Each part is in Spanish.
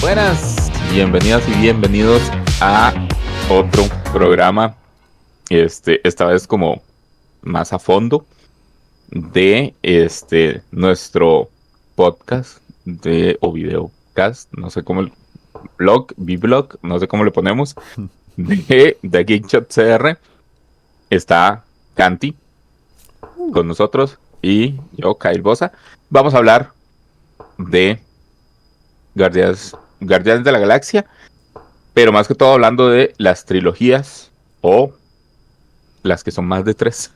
Buenas, bienvenidas y bienvenidos a otro programa, esta vez como más a fondo de nuestro podcast o videocast, no sé cómo, vlog, no sé cómo le ponemos, de Geekshot CR. Está Canti con nosotros y yo, Kyle Bosa. Vamos a hablar de Guardianes de la Galaxia, pero más que todo hablando de las trilogías o las que son más de tres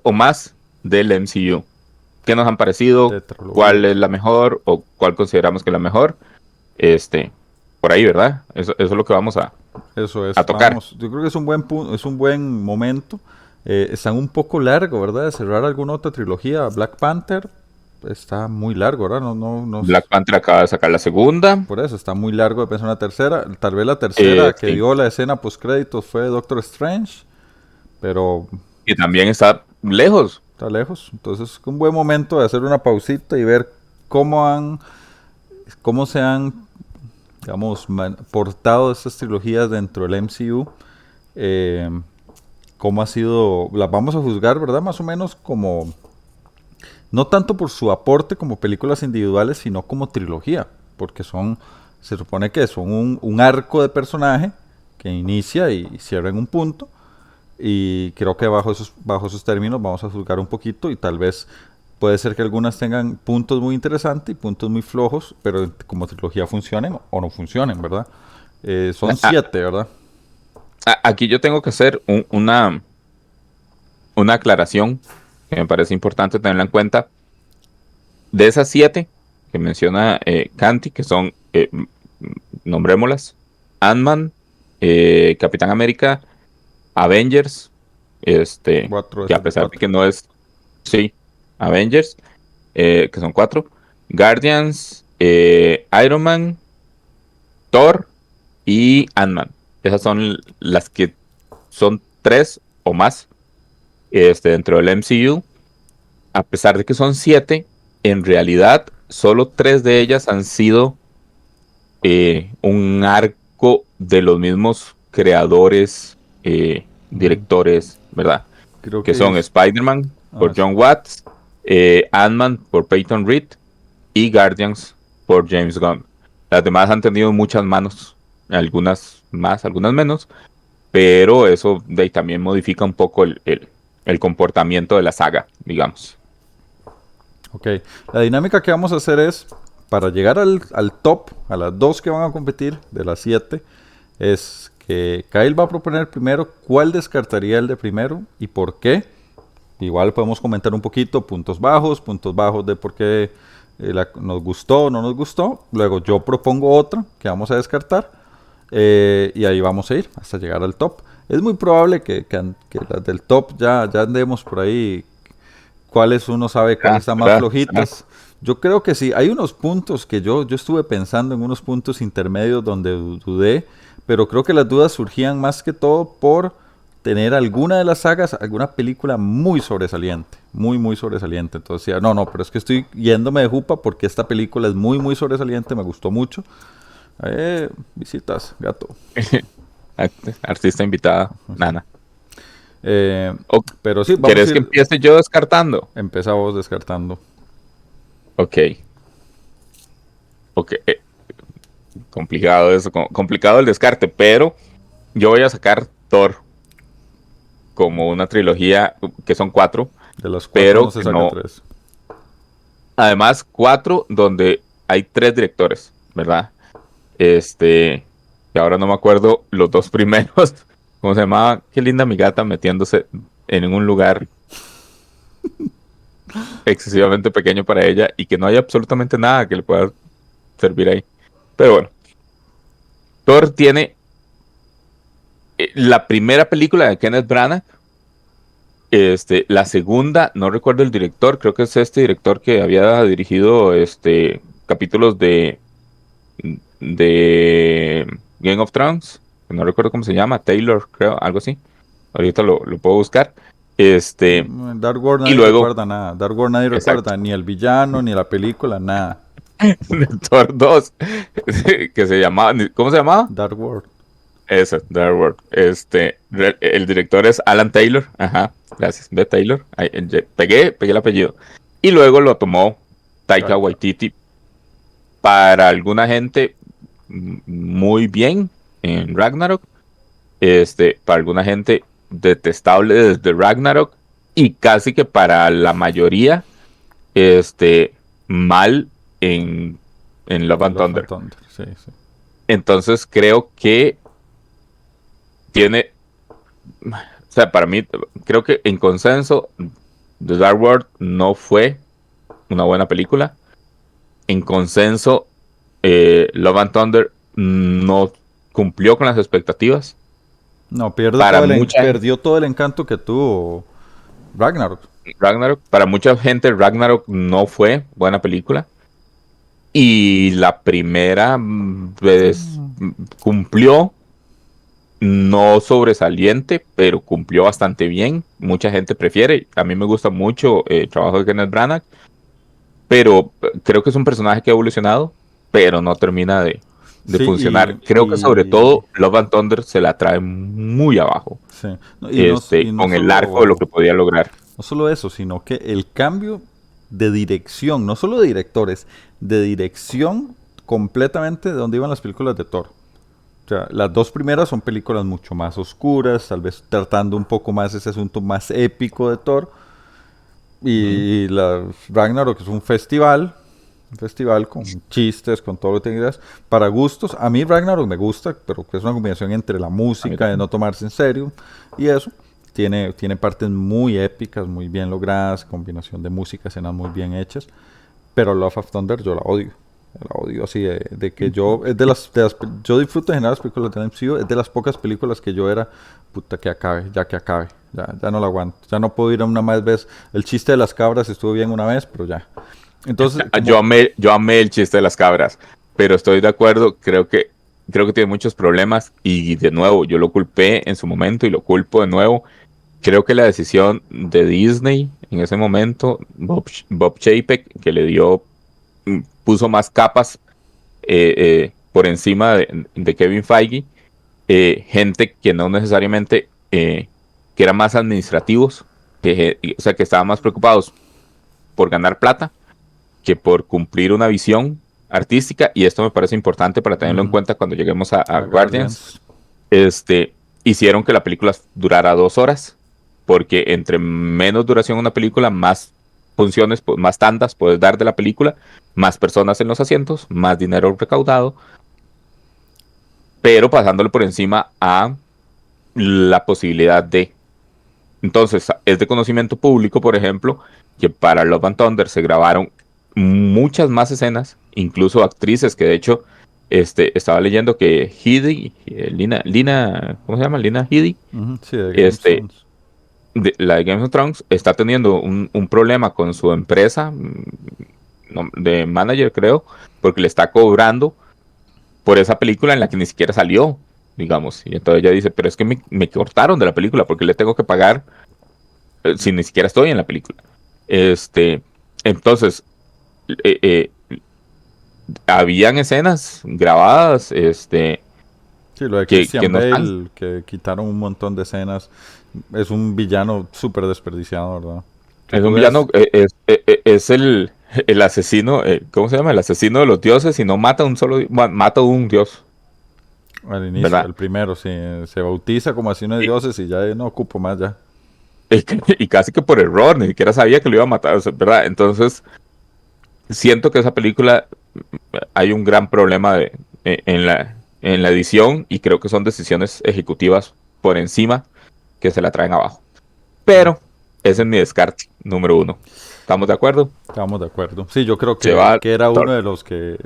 o más del MCU. ¿Qué nos han parecido? ¿Cuál es la mejor o cuál consideramos que es la mejor? Por ahí, ¿verdad? Eso es lo que vamos a tocar. Vamos, yo creo que es un buen punto, es un buen momento. Están un poco largo, ¿verdad? De cerrar alguna otra trilogía. Black Panther está muy largo, ¿verdad? Black Panther acaba de sacar la segunda. Por eso, está muy largo de pensar una tercera. Tal vez la tercera que Sí. dio la escena post créditos fue Doctor Strange, pero Y también está lejos. está lejos. Entonces, es un buen momento de hacer una pausita y ver cómo se han, digamos, portado estas trilogías dentro del MCU. Cómo ha sido, las vamos a juzgar, ¿verdad? Más o menos como, no tanto por su aporte como películas individuales, sino como trilogía, porque se supone que son un arco de personaje que inicia y cierra en un punto, y creo que bajo esos términos vamos a juzgar un poquito, y tal vez puede ser que algunas tengan puntos muy interesantes y puntos muy flojos, pero como trilogía funcionen o no funcionen, ¿verdad? Son 7, ¿verdad? Aquí yo tengo que hacer una aclaración que me parece importante tenerla en cuenta. De esas 7 que menciona Canti, que son, nombrémoslas: Ant-Man, Capitán América, Avengers, 4 que a esas de pesar de 4. que no es, sí, Avengers, que son 4, Guardians, Iron Man, Thor y Ant-Man. Esas son las que son 3 o más dentro del MCU. A pesar de que son 7, en realidad solo 3 de ellas han sido un arco de los mismos creadores, directores, ¿verdad? Creo Que que son es... Spider-Man por Ah, sí. John Watts, Ant-Man por Peyton Reed y Guardians por James Gunn. Las demás han tenido muchas manos, algunas más, algunas menos, pero eso de ahí también modifica un poco el comportamiento de la saga, digamos. Ok, la dinámica que vamos a hacer es, para llegar al top, a las dos que van a competir de las 7, es que Kyle va a proponer primero cuál descartaría el de primero y por qué. Igual podemos comentar un poquito puntos bajos de por qué nos gustó o no nos gustó. Luego yo propongo otra que vamos a descartar y ahí vamos a ir hasta llegar al top. Es muy probable que las del top ya andemos por ahí, cuáles uno sabe cuáles están más ¿Verdad? flojitas. Yo creo que sí, hay unos puntos que yo estuve pensando en unos puntos intermedios donde dudé, pero creo que las dudas surgían más que todo por tener alguna de las sagas, alguna película muy sobresaliente, muy sobresaliente. Entonces decía, no, pero es que estoy yéndome de jupa porque esta película es muy sobresaliente, me gustó mucho. Visitas, gato. Artista invitada, Sí. Nana. Eh, ¿O pero sí, vamos a quieres que ir, empiece yo descartando? empezamos descartando. Ok, ok. Complicado eso, complicado el descarte, pero yo voy a sacar Thor como una trilogía que son 4, De las 4 no pero se que saca no. 3. Además, 4 donde hay 3 directores, ¿verdad? Que ahora no me acuerdo los 2 primeros. ¿Cómo se llamaba? Qué linda mi gata metiéndose en un lugar excesivamente pequeño para ella y que no hay absolutamente nada que le pueda servir ahí. Pero bueno, Thor tiene la primera película de Kenneth Branagh. La segunda, no recuerdo el director, creo que es este director que había dirigido capítulos de Game of Thrones, que no recuerdo cómo se llama, Taylor, creo, algo así. Ahorita lo puedo buscar. Este, Dark World y nadie luego, recuerda nada. Dark World nadie exacto. recuerda ni el villano, ni la película, nada. de Thor 2, que se llamaba, ¿cómo se llamaba? Dark World. Eso, Dark World. El director es Alan Taylor. Ajá, gracias. De Taylor. Ahí, pegué el apellido. Y luego lo tomó Taika Taika. Waititi. Para alguna gente, muy bien en Ragnarok. Para alguna gente, detestable desde Ragnarok. Y casi que para la mayoría, mal en, en Love En and Love and Thunder. Thunder. Sí, sí. Entonces creo que tiene, o sea, para mí, creo que en consenso, The Dark World no fue una buena película. En consenso, Love and Thunder no cumplió con las expectativas. No, Para mucha gente, perdió todo el encanto que tuvo Ragnarok. Ragnarok, para mucha gente, Ragnarok no fue buena película. Y la primera, pues, cumplió, no sobresaliente, pero cumplió bastante bien. Mucha gente prefiere. A mí me gusta mucho el trabajo de Kenneth Branagh, pero creo que es un personaje que ha evolucionado, pero no termina de Sí, funcionar. Creo que sobre todo Love and Thunder se la trae muy abajo, sí. No, y no con el arco de lo solo, que podía lograr. no solo eso, sino que el cambio de dirección, no solo de directores, de dirección completamente de donde iban las películas de Thor. O sea, las dos primeras son películas mucho más oscuras, tal vez tratando un poco más ese asunto más épico de Thor. Ujú. Y la Ragnarok es un festival con chistes, con todo lo que tengas, para gustos. A mí Ragnarok me gusta, pero que es una combinación entre la A mí música, de también. no tomarse en serio, y eso. Tiene partes muy épicas, muy bien logradas, combinación de música, escenas muy bien hechas. Pero Love of Thunder yo la odio. La odio así de que yo, es yo disfruto de generar las películas de MCU, es de las pocas películas que yo era, puta que acabe, ya no la aguanto, ya no puedo ir a una más vez. El chiste de las cabras estuvo bien una vez, pero ya. Entonces, como, Yo amé el chiste de las cabras, pero estoy de acuerdo, creo que tiene muchos problemas y de nuevo, yo lo culpé en su momento y lo culpo de nuevo. Creo que la decisión de Disney en ese momento, Bob Chapek, que le dio, puso más capas por encima de Kevin Feige, gente que no necesariamente, que eran más administrativos, o sea, que estaban más preocupados por ganar plata que por cumplir una visión artística, y esto me parece importante para tenerlo en ujú, cuenta cuando lleguemos a a Guardians. Guardians. Hicieron que la película durara 2 horas, porque entre menos duración una película, más funciones, más tandas puedes dar de la película, más personas en los asientos, más dinero recaudado, pero pasándole por encima a la posibilidad de. Entonces, es de conocimiento público, por ejemplo, que para Love and Thunder se grabaron muchas más escenas, incluso actrices que de hecho, estaba leyendo que Headey, ¿cómo se llama? Lina Headey, Ujú, sí, de Game of este, Thrones. la de Game of Thrones, está teniendo un problema con su empresa, de manager, creo, porque le está cobrando por esa película en la que ni siquiera salió, digamos. Y entonces ella dice, pero es que me cortaron de la película porque le tengo que pagar, si ni siquiera estoy en la película. Este, entonces, eh, eh, habían escenas grabadas, Sí, lo de que Christian no están. Bale, que quitaron un montón de escenas, es un villano súper desperdiciado, ¿verdad? Que Es tú un veas, villano, es el asesino, ¿cómo se llama? El asesino de los dioses y no mata a un solo, mata a un dios, al inicio, ¿verdad? el primero, sí, se bautiza como asesino de Y, dioses y ya no ocupo más ya. y casi que por error, ni siquiera sabía que lo iba a matar, o sea, ¿verdad? Entonces, siento que esa película, hay un gran problema en la edición, y creo que son decisiones ejecutivas por encima que se la traen abajo. Sí, Pero ese es mi descarte número uno. ¿Estamos de acuerdo? estamos de acuerdo. Sí, yo creo Se va que era Thor, uno de los que,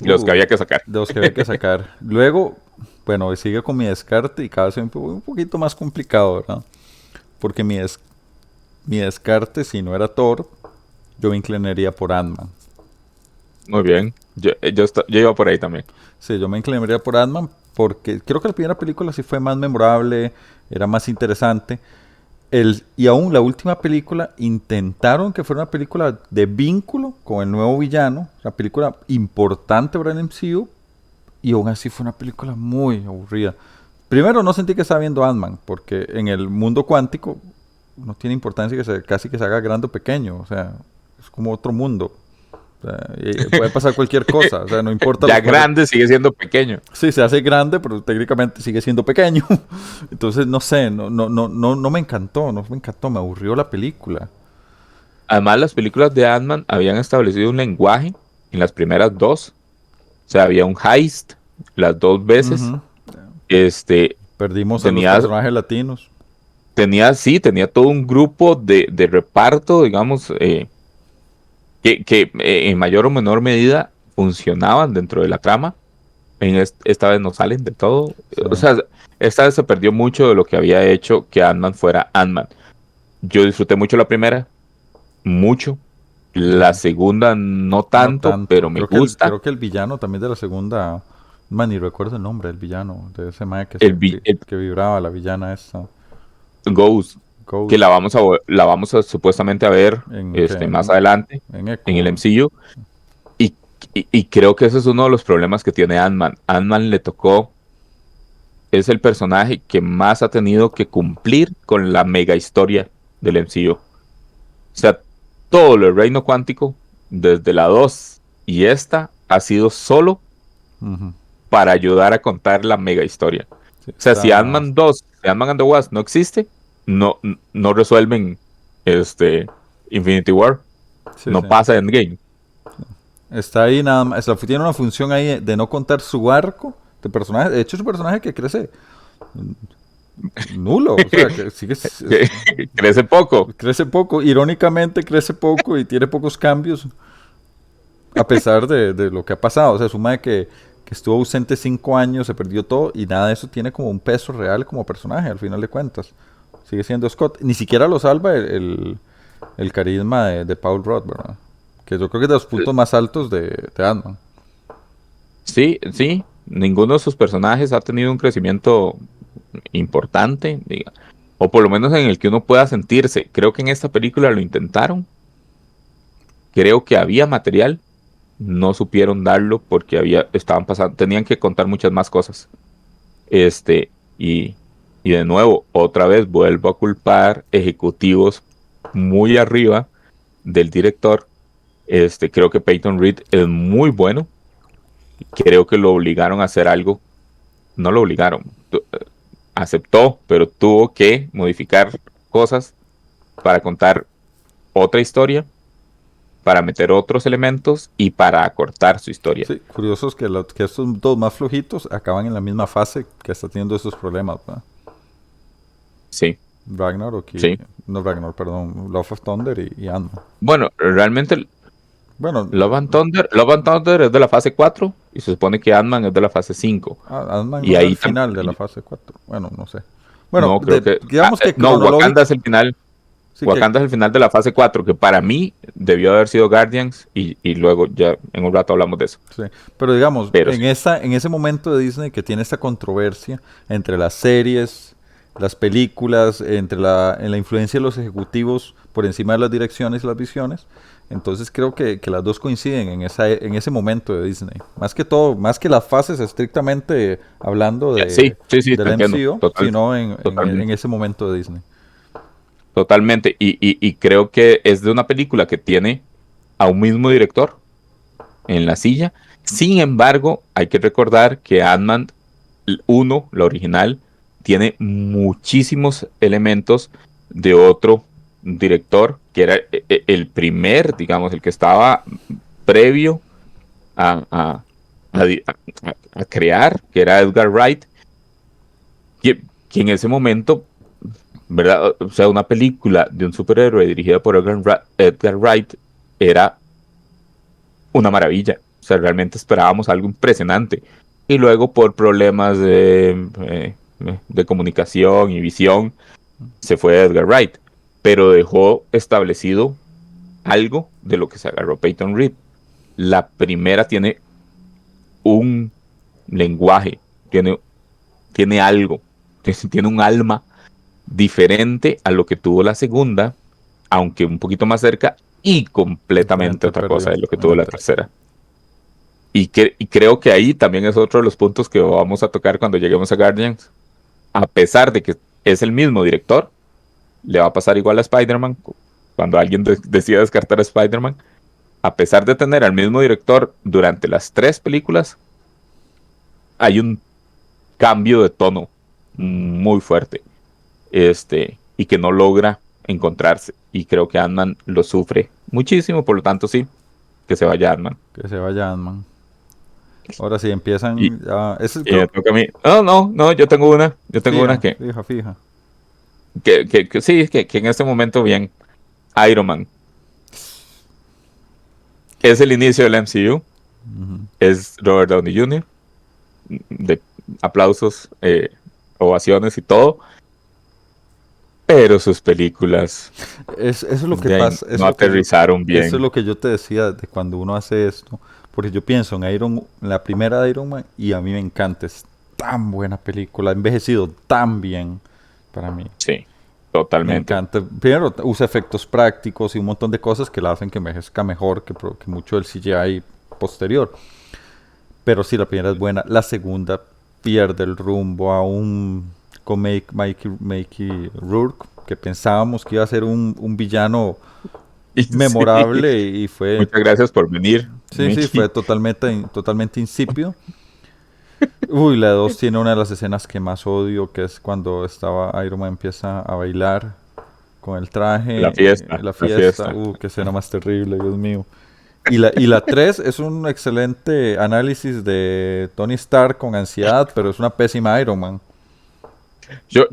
los que uh, había que sacar. de los que había que sacar. Luego, bueno, sigue con mi descarte y cada vez un poquito más complicado, ¿verdad? Porque mi descarte, si no era Thor, yo me inclinaría por Ant-Man. Muy bien. Yo iba por ahí también. Sí, yo me inclinaría por Ant-Man porque creo que la primera película sí fue más memorable, era más interesante. Y aún la última película intentaron que fuera una película de vínculo con el nuevo villano, una película importante para el MCU, y aún así fue una película muy aburrida. Primero, no sentí que estaba viendo Ant-Man, porque en el mundo cuántico no tiene importancia casi que se haga grande o pequeño, o sea, es como otro mundo. O sea, y puede pasar cualquier cosa, o sea, no importa Ya grande sigue siendo pequeño. Sí, se hace grande, pero técnicamente sigue siendo pequeño. Entonces, no sé, no me encantó, no me encantó, me aburrió la película. Además, las películas de Ant-Man habían establecido un lenguaje en las primeras dos. O sea, había un heist las dos veces. Ujú. Este, Perdimos a los tenía, personajes latinos. tenía todo un grupo de reparto, digamos, que en mayor o menor medida funcionaban dentro de la trama. Esta vez no salen de todo. Sí. O sea, esta vez se perdió mucho de lo que había hecho que Ant-Man fuera Ant-Man. Yo disfruté mucho la primera, mucho. La Ujú. segunda no No tanto, tanto. pero me gusta. Creo que el villano también de la segunda. Man, ni recuerdo el nombre del villano. De ese mae El, vi- el que vibraba, la villana esa. Ghost, que Ghost. la vamos a supuestamente a ver ¿En qué? más adelante En en el Echo. MCU. Y, y creo que ese es uno de los problemas que tiene Ant-Man. Ant-Man le tocó, es el personaje que más ha tenido que cumplir con la mega historia del MCU. O sea, todo lo del reino cuántico, desde la 2 y esta, ha sido solo Ujú. para ayudar a contar la mega historia. Sí, O sea, si está. Ant-Man 2, si Ant-Man and the Wasp no existe, no resuelven este Infinity War, Sí, no sí. pasa Endgame. Está ahí nada más. Tiene una función ahí de no contar su arco de personaje. De hecho, es un personaje que crece nulo. O sea, que sigue. Crece poco. Crece poco. Irónicamente, crece poco y tiene pocos cambios. A pesar de lo que ha pasado. O sea, suma de que estuvo ausente 5 años, se perdió todo y nada de eso tiene como un peso real como personaje, al final de cuentas. Sigue siendo Scott. Ni siquiera lo salva el carisma de Paul Rudd, ¿verdad? Que yo creo que es de los puntos más altos de Ant-Man. Sí, sí, ninguno de sus personajes ha tenido un crecimiento importante, o por lo menos en el que uno pueda sentirse. Creo que en esta película lo intentaron. Creo que había material, no supieron darlo porque estaban pasando, tenían que contar muchas más cosas. Este, y, y de nuevo, otra vez vuelvo a culpar ejecutivos muy arriba del director. Creo que Peyton Reed es muy bueno. Creo que lo obligaron a hacer algo. No lo obligaron. Aceptó, pero tuvo que modificar cosas para contar otra historia, para meter otros elementos y para acortar su historia. Sí, curioso es que estos dos más flojitos acaban en la misma fase que está teniendo esos problemas, ¿verdad? Sí, Ragnarok sí. no Ragnarok, perdón, Love of Thunder y Ant-Man. Bueno, realmente Bueno, Love and Thunder es de la fase 4 y se supone que Ant-Man es de la fase 5. Ant-Man Y no era el ahí final de la también, fase 4. Bueno, no sé. Bueno, no creo que... digamos que no, Wakanda es cronológico, el final. sí que, Wakanda es el final de la fase 4 que para mí debió haber sido Guardians y luego ya en un rato hablamos de eso. sí. Pero digamos, Pero sí, en ese momento de Disney que tiene esta controversia entre las series, las películas, en la influencia de los ejecutivos por encima de las direcciones y las visiones, entonces creo que las dos coinciden en ese momento de Disney. Más que todo, más que las fases estrictamente hablando sí, sí, sí, te del entiendo. MCU, sino en Totalmente. ese momento de Disney. Totalmente. Y creo que es de una película que tiene a un mismo director en la silla. Sin embargo, hay que recordar que Ant-Man 1, la original, tiene muchísimos elementos de otro director, que era el primer, digamos, el que estaba previo a, a- a crear, que era Edgar Wright, que en ese momento, ¿verdad? O sea, una película de un superhéroe dirigida por Edgar Wright era una maravilla. O sea, realmente esperábamos algo impresionante. Y luego por problemas de comunicación y visión, se fue Edgar Wright. Pero dejó establecido algo de lo que se agarró Peyton Reed. La primera tiene un lenguaje, tiene algo, tiene un alma diferente a lo que tuvo la segunda, aunque un poquito más cerca, y completamente Diferente otra cosa perdió de lo que en tuvo la la tercera. tercera. Y creo que ahí también es otro de los puntos que vamos a tocar cuando lleguemos a Guardians. A pesar de que es el mismo director, le va a pasar igual a Spider-Man. Cuando alguien decida descartar a Spider-Man, a pesar de tener al mismo director durante las 3 películas, hay un cambio de tono muy fuerte, y que no logra encontrarse. Y creo que Ant-Man lo sufre muchísimo, por lo tanto sí, que se vaya Ant-Man. Que se vaya Ant-Man. Ahora sí, Y, empiezan a... Ese y me creo... toca a mí. No, no, no, yo tengo una Fija, fija, fija. que sí, que en este momento bien, Iron Man. Es el inicio del MCU, Ujú. es Robert Downey Jr., de aplausos, ovaciones y todo, pero sus películas Eso es lo que de ahí pasa, no aterrizaron eso es bien. lo que yo te decía de cuando uno hace esto, porque yo pienso en la primera de Iron Man y a mí me encanta, es tan buena película, ha envejecido tan bien para mí. Sí, Me totalmente. encanta. Primero, usa efectos prácticos y un montón de cosas que la hacen que envejezca mejor que mucho del CGI posterior. Pero sí, la primera es buena. La segunda pierde el rumbo aún con Mickey Rourke, que pensábamos que iba a ser un villano Y sí, memorable y fue, muchas gracias por venir, sí, sí, fue Mickey. totalmente insípido. Uy, la 2 tiene una de las escenas que más odio, que es cuando Iron Man empieza a bailar con el La traje, fiesta, la la fiesta. fiesta. Qué escena más terrible, Dios mío. Y la 3 es un excelente análisis de Tony Stark con ansiedad, pero es una pésima Iron Man. Yo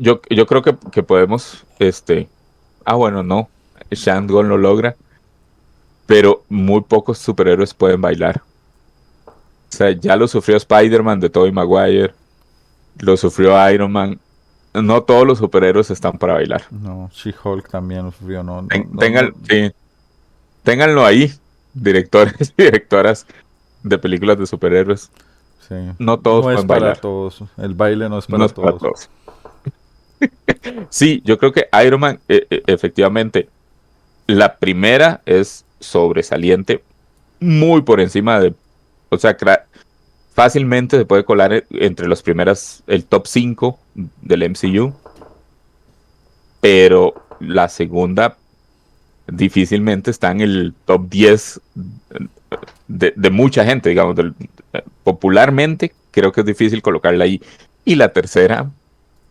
creo que podemos, bueno, no, Shangon lo logra, pero muy pocos superhéroes pueden bailar. O sea, ya lo sufrió Spider-Man de Tobey Maguire, lo sufrió Iron Man. No todos los superhéroes están para bailar. No, She-Hulk también lo sufrió, no, no, no, no. Sí, ténganlo ahí, directores y directoras de películas de superhéroes. Sí, No todos no es pueden para bailar. todos. El baile no es No para es para todos. todos. Sí, yo creo que Iron Man, efectivamente, la primera es sobresaliente, muy por encima de, o sea, fácilmente se puede colar entre los primeras, el top 5 del MCU, pero la segunda difícilmente está en el top 10 de mucha gente, digamos, popularmente creo que es difícil colocarla ahí. Y la tercera,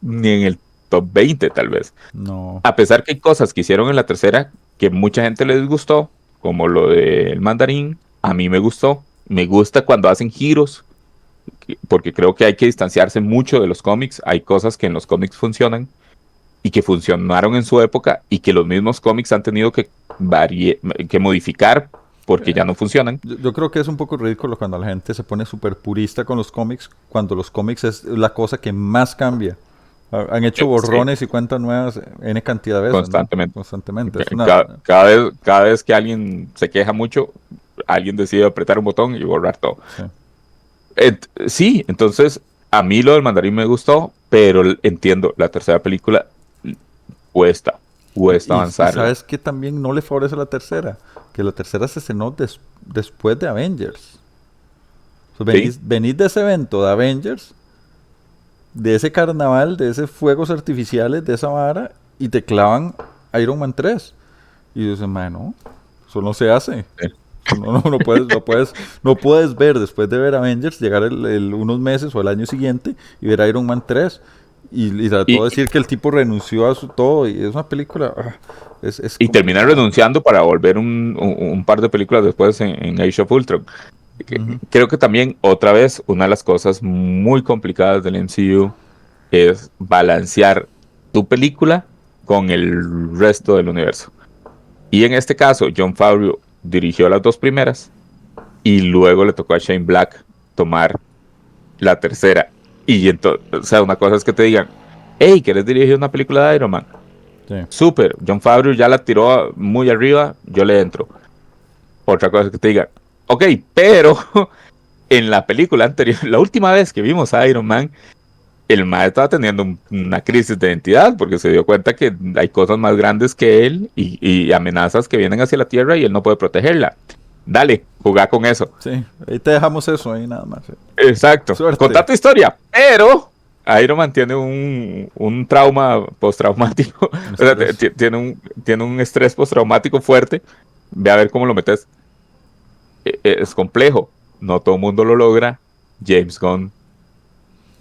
ni en el top 20 tal vez. No. A pesar que hay cosas que hicieron en la tercera que mucha gente les gustó, como lo del mandarín, a mí me gustó. Me gusta cuando hacen giros, porque creo que hay que distanciarse mucho de los cómics. Hay cosas que en los cómics funcionan y que funcionaron en su época y que los mismos cómics han tenido que modificar porque ya no funcionan. Yo creo que es un poco ridículo cuando la gente se pone súper purista con los cómics, cuando los cómics es la cosa que más cambia. Han hecho Sí, borrones y cuentas nuevas N cantidad de veces, ¿no? constantemente. Constantemente. Es una... Cada vez que alguien se queja mucho, alguien decide apretar un botón y borrar todo. Sí. Sí, entonces a mí lo del mandarín me gustó, pero entiendo, la tercera película cuesta, cuesta Y avanzarla. sabes que también no le favorece la tercera, que la tercera se estrenó después de Avengers. O sea, Sí, venís de ese evento de Avengers, de ese carnaval, de esos fuegos artificiales, de esa vara, y te clavan Iron Man 3. Y dices, no, eso no se hace. sí. Eso no puedes ver después de ver Avengers, llegar unos meses o el año siguiente y ver Iron Man 3 y trató de Y, decir que el tipo renunció a su todo y es una película, es y terminar complicado. renunciando para volver un par de películas después en Age of Ultron. Ujú. Creo que también, otra vez, una de las cosas muy complicadas del MCU es balancear tu película con el resto del universo. Y en este caso, Jon Favreau dirigió las 2 primeras y luego le tocó a Shane Black tomar la tercera. Y entonces, o sea, una cosa es que te digan, hey, ¿quieres dirigir una película de Iron Man? Sí. Súper, Jon Favreau ya la tiró muy arriba, yo le entro. Otra cosa es que te digan, ok, pero en la película anterior, la última vez que vimos a Iron Man, el mae estaba teniendo una crisis de identidad porque se dio cuenta que hay cosas más grandes que él y amenazas que vienen hacia la Tierra y él no puede protegerla. Dale, jugá con eso. Sí, ahí te dejamos eso ahí nada más. Exacto. Suerte. Contá tu historia, pero Iron Man tiene un trauma postraumático, Un o sea, estrés. tiene un estrés postraumático fuerte. Ve a ver cómo lo metes. Es complejo. No todo el mundo lo logra. James Gunn,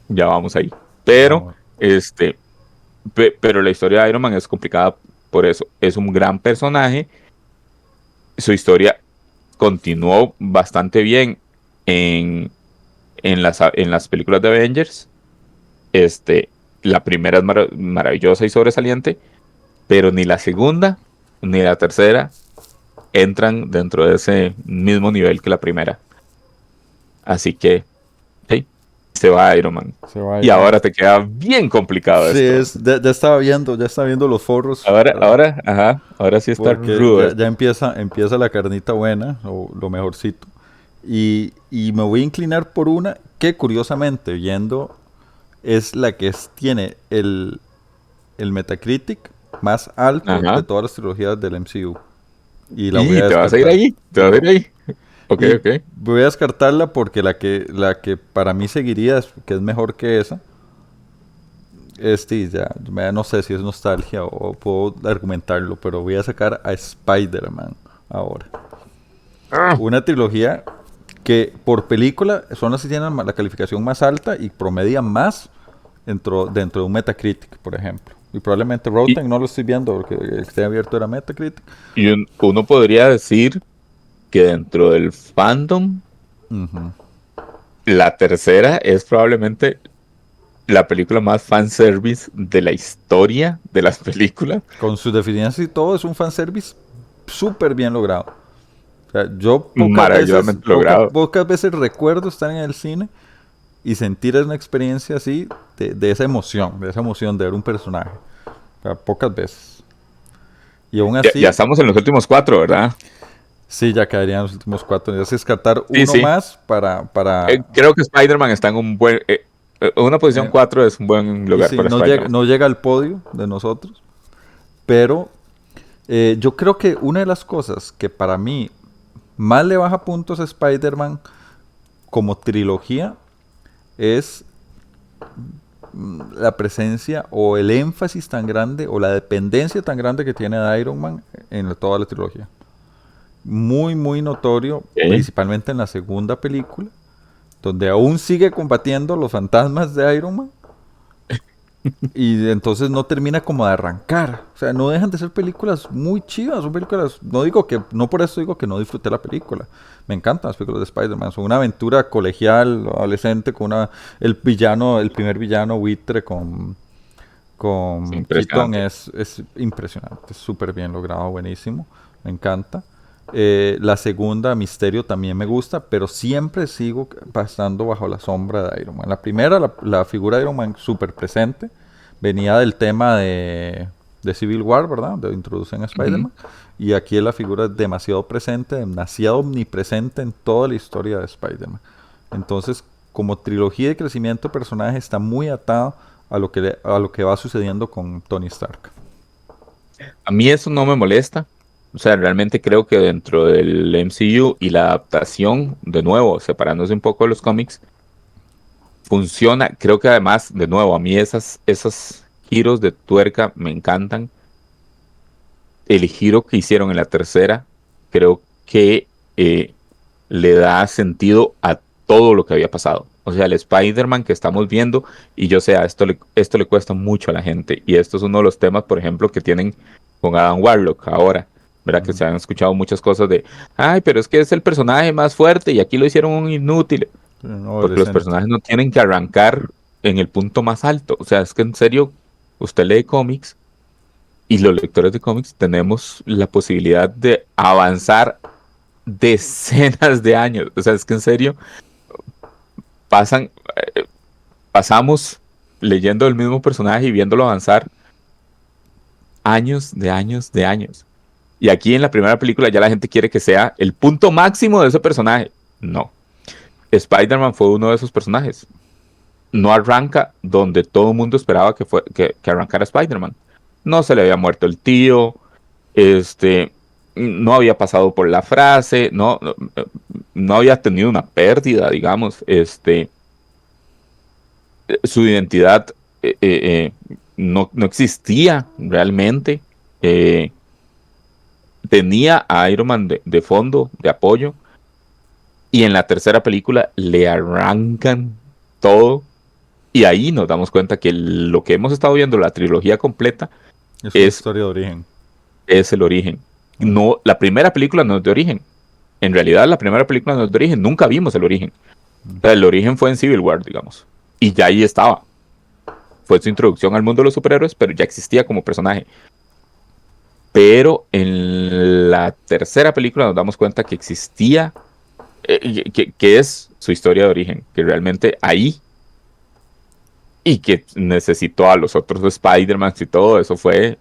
ya vamos ahí. Pero, Vamos. este, pero la historia de Iron Man es complicada por eso. Es un gran personaje. Su historia continuó bastante bien en, en las películas de Avengers. Este, la primera es maravillosa y sobresaliente, pero ni la segunda ni la tercera entran dentro de ese mismo nivel que la primera. Así que, hey, se va Iron Man. Se va Y Iron Man. ahora te queda bien complicado Sí, esto. ya estaba viendo los foros Ajá, ahora sí está porque rudo ya esto. empieza la carnita buena, o lo mejorcito. Y me voy a inclinar por una que curiosamente, viendo, es la que tiene el Metacritic más alto de Ajá. todas las trilogías del MCU. Y la voy Y a te vas a ir descartar. ahí, te Y, vas a lo, ir ahí. Ok, y ok. voy a descartarla porque la que para mí seguiría, que es mejor que esa, no sé si es nostalgia o puedo argumentarlo, pero voy a sacar a Spider-Man ahora. Ah, Una trilogía que por película son las que tienen la calificación más alta y promedian más dentro de un Metacritic, por ejemplo. Y probablemente Y, Rotten no lo estoy viendo porque el que esté abierto era Metacritic. uno podría decir que dentro del fandom, Ujú. la tercera es probablemente la película más fanservice de la historia de las películas. Con sus deficiencias y todo, es un fanservice súper bien logrado. O sea, yo Maravillosamente logrado. pocas veces recuerdo estar en el cine y sentir una experiencia así de esa emoción de ver un personaje. O sea, pocas veces. Y aún Ya así, estamos en los últimos cuatro, ¿verdad? sí, ya quedarían los últimos cuatro. Necesitas descartar Sí, uno sí. más para Creo que Spider-Man está en un buen... una posición eh, 4 es un buen y lugar sí, para Spider-Man. no llega al podio de nosotros, pero yo creo que una de las cosas que para mí más le baja puntos a Spider-Man como trilogía es la presencia o el énfasis tan grande o la dependencia tan grande que tiene de Iron Man en toda la trilogía. Muy, muy notorio, Ok. principalmente en la segunda película, donde aún sigue combatiendo los fantasmas de Iron Man. Y entonces no termina como de arrancar. O sea, no dejan de ser películas muy chivas. Son películas, no por eso digo que no disfruté la película. Me encantan las películas de Spider-Man. Son una aventura colegial, adolescente, el primer villano buitre Es con Keaton impresionante. es impresionante. Es súper bien logrado, buenísimo. Me encanta. La segunda, Misterio, también me gusta, pero siempre sigo pasando bajo la sombra de Iron Man. La primera, la figura de Iron Man súper presente, venía del tema de Civil War, ¿verdad? Donde introducen a Ujú. Spider-Man. Y aquí la figura es demasiado presente, demasiado omnipresente en toda la historia de Spider-Man. Entonces, como trilogía de crecimiento de personaje, está muy atado a lo que va sucediendo con Tony Stark. A mí eso no me molesta. O sea, realmente creo que dentro del MCU y la adaptación, de nuevo, separándose un poco de los cómics, funciona. Creo que además, de nuevo, a mí esos giros de tuerca me encantan. El giro que hicieron en la tercera, creo que le da sentido a todo lo que había pasado. O sea, el Spider-Man que estamos viendo, y yo sé, esto le cuesta mucho a la gente. Y esto es uno de los temas, por ejemplo, que tienen con Adam Warlock ahora. ¿Verdad? Que Ujú. se han escuchado muchas cosas de, ay, pero es que es el personaje más fuerte y aquí lo hicieron un inútil. Un Porque los adolescente. personajes no tienen que arrancar en el punto más alto. O sea, es que en serio, usted lee cómics y los lectores de cómics tenemos la posibilidad de avanzar decenas de años. O sea, es que en serio pasan, pasamos leyendo el mismo personaje y viéndolo avanzar años de años de años. Y aquí en la primera película ya la gente quiere que sea el punto máximo de ese personaje. No. Spider-Man fue uno de esos personajes. no arranca donde todo el mundo esperaba que arrancara Spider-Man. No se le había muerto el tío, este, no había pasado por la frase, no había tenido una pérdida, digamos, su identidad no existía realmente. eh, Tenía a Iron Man de fondo, de apoyo, y en la tercera película le arrancan todo, y ahí nos damos cuenta que lo que hemos estado viendo, la trilogía completa, Es una es, historia de origen. es el origen. Ah, No, la primera película no es de origen. En realidad, la primera película no es de origen. Nunca vimos el origen. O sea, el origen fue en Civil War, digamos. Y ya ahí estaba. Fue su introducción al mundo de los superhéroes, pero ya existía como personaje. Pero en la tercera película nos damos cuenta que existía, que es su historia de origen, que realmente ahí, y que necesitó a los otros Spider-Man y todo eso fue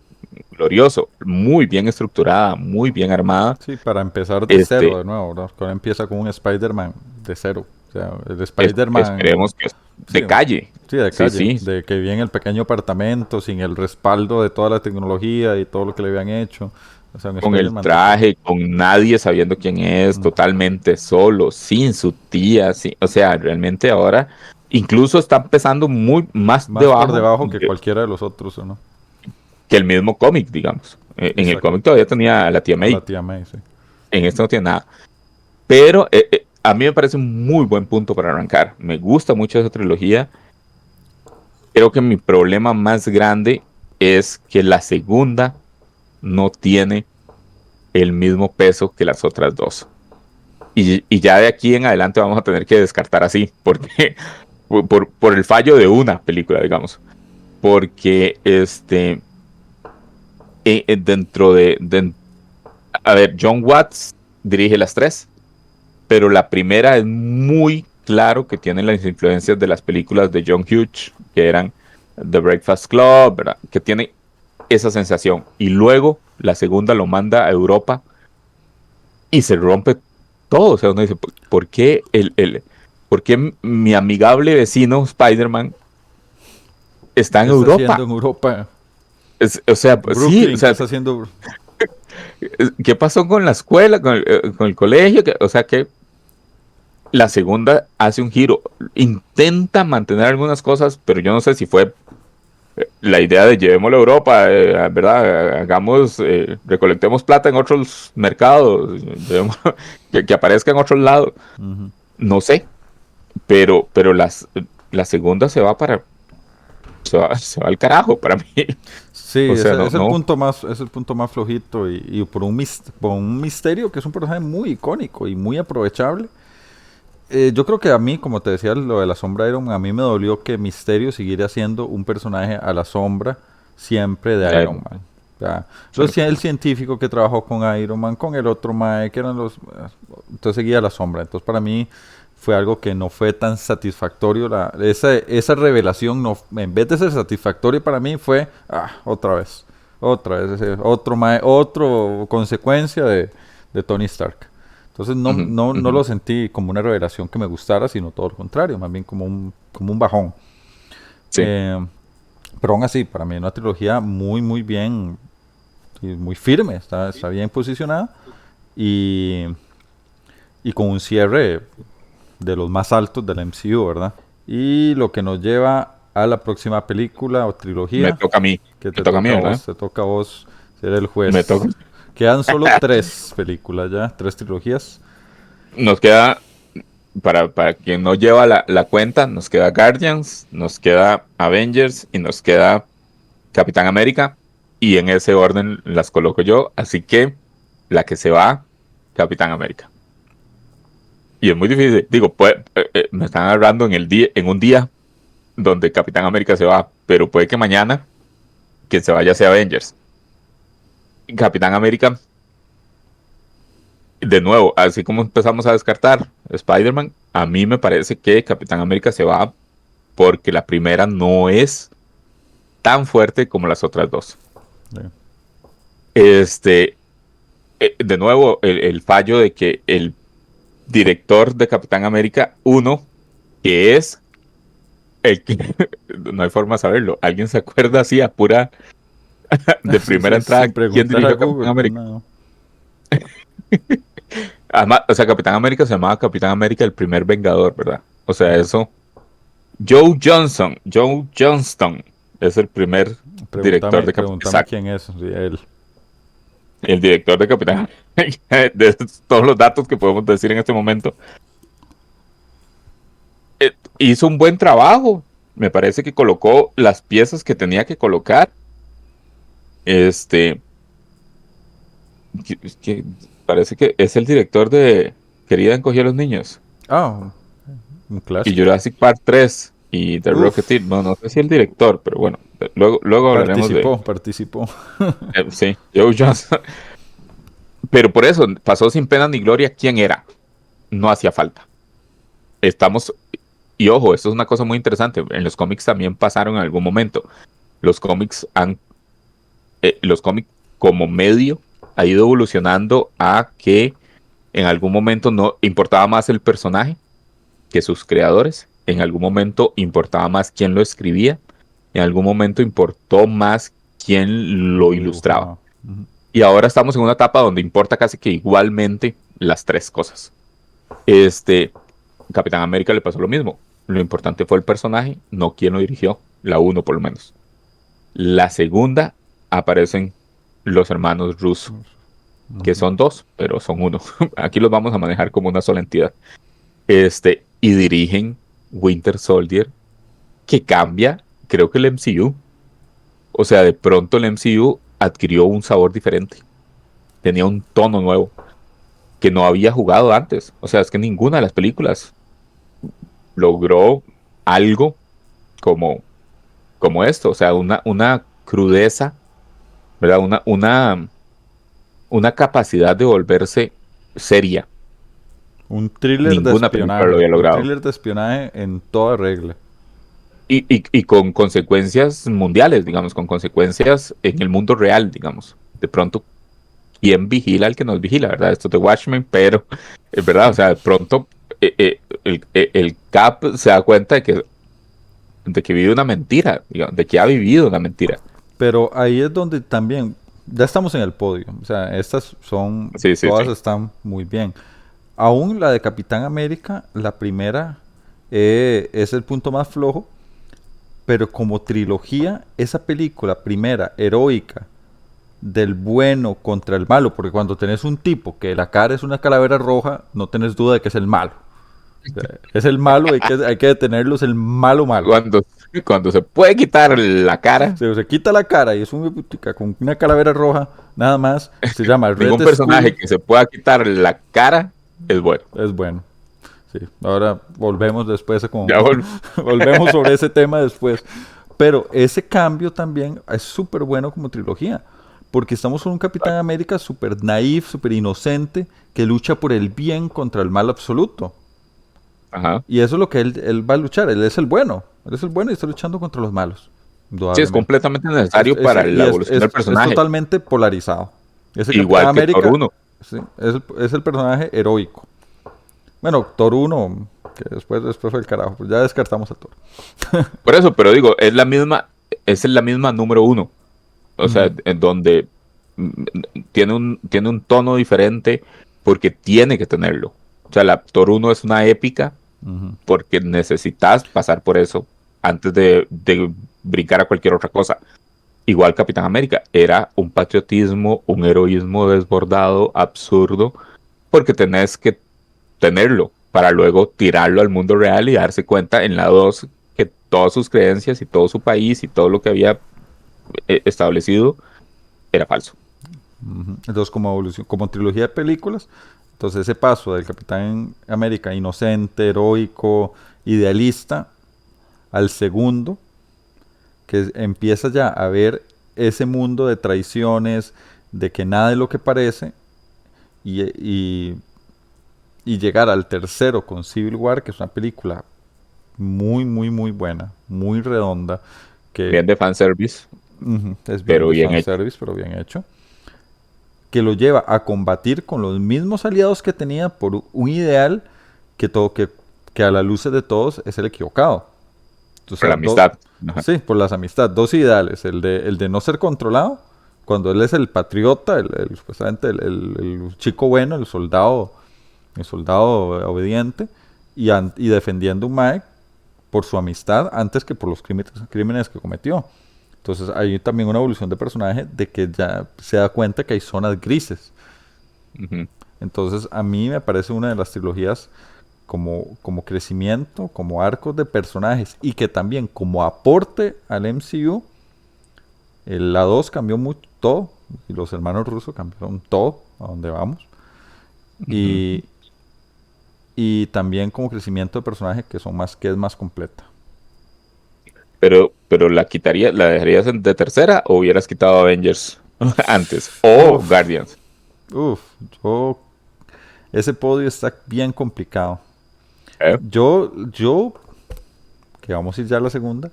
glorioso, muy bien estructurada, muy bien armada. sí, para empezar de cero Este, de nuevo, ¿verdad? Que ahora empieza con un Spider-Man de cero. O sea, el Spider-Man, esperemos que es sí, de calle. sí, de Sí, calle, sí, de que vive en el pequeño apartamento, sin el respaldo de toda la tecnología y todo lo que le habían hecho. O sea, un con el Spider-Man de cero. traje, con nadie sabiendo quién es, Mm. totalmente solo, sin su tía, o sea, realmente ahora incluso está empezando muy más Más por debajo debajo que cualquiera de los otros, ¿o no? que el mismo cómic, digamos. En el Exacto. cómic todavía tenía a la tía A la May, tía May, sí. en este no tiene nada. Pero a mí me parece un muy buen punto para arrancar. Me gusta mucho esa trilogía. Creo que mi problema más grande es que la segunda no tiene el mismo peso que las otras dos. Y ya de aquí en adelante vamos a tener que descartar así, porque por el fallo de una película, digamos. Porque dentro a ver, John Watts dirige las tres, pero la primera es muy claro que tiene las influencias de las películas de John Hughes, que eran The Breakfast Club, ¿verdad? Que tiene esa sensación. Y luego la segunda lo manda a Europa y se rompe todo. O sea, uno dice, ¿por qué por qué mi amigable vecino Spider-Man está en ¿Qué está haciendo Europa? en Europa? O sea, pues, sí, o Brooklyn, ¿qué sea, está haciendo? ¿qué pasó con la escuela, con el colegio? O sea, que la segunda hace un giro, intenta mantener algunas cosas, pero yo no sé si fue la idea de llevémoslo a Europa, ¿verdad? Recolectemos plata en otros mercados, que aparezca en otros lados, Ujú. no sé, pero la segunda se va al carajo para mí. Sí, O sea, no, es el no. punto más, es el punto más flojito y por un misterio que es un personaje muy icónico y muy aprovechable. Yo creo que a mí, como te decía, lo de la sombra de Iron Man, a mí me dolió que Misterio siguiera siendo un personaje a la sombra siempre de Iron Man. O sea, Sí. el científico que trabajó con Iron Man, con el otro Mae, que eran los... Entonces seguía a la sombra. Entonces para mí fue algo que no fue tan satisfactorio. Esa revelación, no, en vez de ser satisfactoria para mí, fue otra vez, otro Mae, otro consecuencia de Tony Stark. Entonces Ujú, no ujú. lo sentí como una revelación que me gustara, sino todo lo contrario, más bien como un bajón. Sí. Pero aún así, para mí es una trilogía muy bien, y muy firme, está bien posicionada y, y con un cierre de los más altos del MCU, ¿verdad? Y lo que nos lleva a la próxima película o Me trilogía, toca a mí. que Me toca a mí, ¿verdad? te toca a vos ser el Me toca. juez. Quedan solo tres películas ya, tres trilogías. Nos queda, para quien no lleva la cuenta, nos queda Guardians, nos queda Avengers y nos queda Capitán América. Y en ese orden las coloco yo. Así que la que se va, Capitán América. Y es muy difícil. Digo, me están agarrando en un día donde Capitán América se va, pero puede que mañana quien se vaya sea Avengers. Capitán América, de nuevo, así como empezamos a descartar Spider-Man, a mí me parece que Capitán América se va porque la primera no es tan fuerte como las otras dos. Sí. Este, de nuevo, el fallo de que el director de Capitán América 1, que es no hay forma de saberlo. ¿Alguien se acuerda así a pura de primera entrada Sin quién preguntar a dirigió Capitán Google, pues América? no. Además, o sea, Capitán América se llamaba Capitán América el primer Vengador, ¿verdad? O sea, eso. Joe Johnston es el primer director de Capitán. Pregúntame Exacto. quién es. Sí, él. El director de Capitán América, de todos los datos que podemos decir en este momento. Hizo un buen trabajo. Me parece que colocó las piezas que tenía que colocar. Este, parece que es el director de Querida encogía a los niños Ah, un y clásico. Jurassic Park 3 y The Rocketeer. Uf, No, no sé si el director, pero bueno, luego hablaremos de participó. sí, Joe Johnson. Pero por eso pasó sin pena ni gloria quién era. No hacía falta. Estamos, y ojo, esto es una cosa muy interesante. En los cómics también pasaron en algún momento. Los cómics los cómics como medio ha ido evolucionando a que en algún momento no importaba más el personaje que sus creadores. En algún momento importaba más quién lo escribía. En algún momento importó más quién lo Lo ilustraba. dibujaba. Ujú. Y ahora estamos en una etapa donde importa casi que igualmente las tres cosas. Este, Capitán América le pasó lo mismo. Lo importante fue el personaje, no quién lo dirigió. La uno por lo menos. La segunda aparecen los hermanos Russo, que Ujú. son dos, pero son uno. Aquí los vamos a manejar como una sola entidad. Y dirigen Winter Soldier, que cambia, creo que el MCU. O sea, de pronto el MCU adquirió un sabor diferente. Tenía un tono nuevo que no había jugado antes. O sea, es que ninguna de las películas logró algo como, como esto. O sea, una crudeza, ¿verdad? Una capacidad de volverse seria. Un thriller de Ninguna película lo espionaje. había Un logrado. thriller de espionaje en toda regla. Y con consecuencias mundiales, digamos, con consecuencias en el mundo real, digamos. De pronto, ¿quién vigila al que nos vigila, verdad? Esto es de Watchmen, pero es verdad, o sea, de pronto el Cap se da cuenta de que vive una mentira, digamos, de que ha vivido una mentira. Pero ahí es donde también, ya estamos en el podio. O sea, estas son, Sí, sí, todas sí. están muy bien. Aún la de Capitán América, la primera, es el punto más flojo. Pero como trilogía, esa película primera, heroica, del bueno contra el malo, porque cuando tenés un tipo que la cara es una calavera roja, no tenés duda de que es el malo. O sea, es el malo, hay que detenerlo, es el malo malo. Cuando, cuando se puede quitar la cara, Se quita la cara y es un putica con una calavera roja, nada más, se llama ningún Red personaje Skull, que se pueda quitar la cara es bueno. es bueno. Sí, ahora volvemos después con... Ya volvemos sobre ese tema después. Pero ese cambio también es súper bueno como trilogía. Porque estamos con un Capitán América súper naif, súper inocente, que lucha por el bien contra el mal absoluto. Ajá. Y eso es lo que él va a luchar. Él es el bueno. Él es el bueno y está luchando contra los malos. Sí, es Indudablemente. completamente necesario para Y la evolución del es personaje. totalmente polarizado. Ese Capitán Igual que Thor América 1. sí, es el personaje heroico. Bueno, Thor 1, que después fue el carajo. Pues ya descartamos a Thor. Por eso, pero digo, es la misma número 1. O sea, Ujú, en donde tiene un tono diferente porque tiene que tenerlo. O sea, la Thor 1 es una épica ujú. porque necesitas pasar por eso antes de brincar a cualquier otra cosa. Igual Capitán América, era un patriotismo, un heroísmo desbordado, absurdo, porque tenés que tenerlo para luego tirarlo al mundo real y darse cuenta en la 2 que todas sus creencias y todo su país y todo lo que había establecido era falso. Ujú. Entonces, como evolución, como trilogía de películas, entonces ese paso del Capitán América inocente, heroico, idealista, al segundo, que empieza ya a ver ese mundo de traiciones, de que nada es lo que parece, y, y, y llegar al tercero con Civil War, que es una película muy, muy, muy buena, muy redonda, que Bien de fanservice, es bien pero de bien hecho. fanservice, pero bien hecho, que lo lleva a combatir con los mismos aliados que tenía por un ideal que, todo, que a la luz de todos es el equivocado. O Por sea, la amistad. Ajá. sí, por las amistades. Dos ideales. El de no ser controlado, cuando él es el patriota, supuestamente el chico bueno, el soldado obediente, y defendiendo un Mae por su amistad antes que por los crímenes que cometió. Entonces hay también una evolución de personaje de que ya se da cuenta que hay zonas grises. Ujú. Entonces a mí me parece una de las trilogías como crecimiento, como arcos de personajes y que también como aporte al MCU, la 2 cambió mucho todo y los hermanos rusos cambiaron todo a donde vamos. Ujú. Y, y también como crecimiento de personaje que es más completa. Pero la dejarías de tercera o hubieras quitado Avengers antes. O Uf, Guardians. uf, yo, ese podio está bien complicado. ¿Eh? Yo, que vamos a ir ya a la segunda,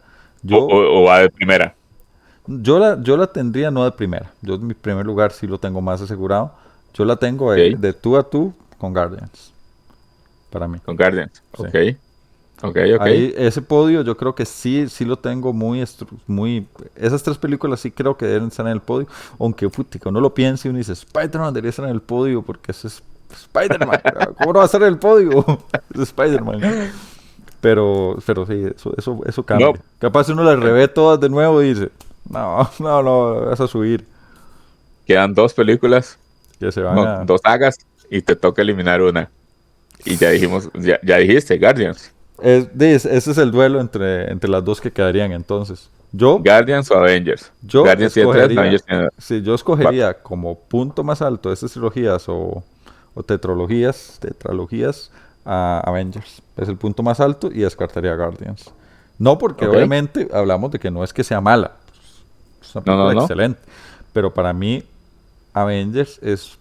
O, yo, o va de primera. yo la tendría no de primera. Yo en mi primer lugar sí lo tengo más asegurado. Yo la tengo Ok. de tú a tú con Guardians, para mí. Con Guardians. Sí. Ok. Ok, ok. Ahí, ese podio yo creo que sí lo tengo muy... Esas tres películas sí creo que deben estar en el podio. Aunque, putica, uno lo piensa y uno dice, Spider-Man debería estar en el podio porque ese es Spider-Man. ¿Cómo no va a estar en el podio? Es Spider-Man. Pero sí, eso No, cambia. Capaz uno las revé todas de nuevo y dice, no, vas a subir. quedan dos películas, Que se van no, a... dos sagas y te toca eliminar una. Y ya dijimos, ya dijiste, Guardians. Ese es el duelo entre las dos que quedarían entonces. Guardians o Avengers. Yo Guardians tiene tres, escogería, Avengers tiene dos. si yo Va, escogería como punto más alto de estas trilogías o tetralogías a Avengers. Es el punto más alto y descartaría Guardians. No porque ok. obviamente hablamos de que no es que sea mala, es una No, no, película no. excelente, pero para mí Avengers es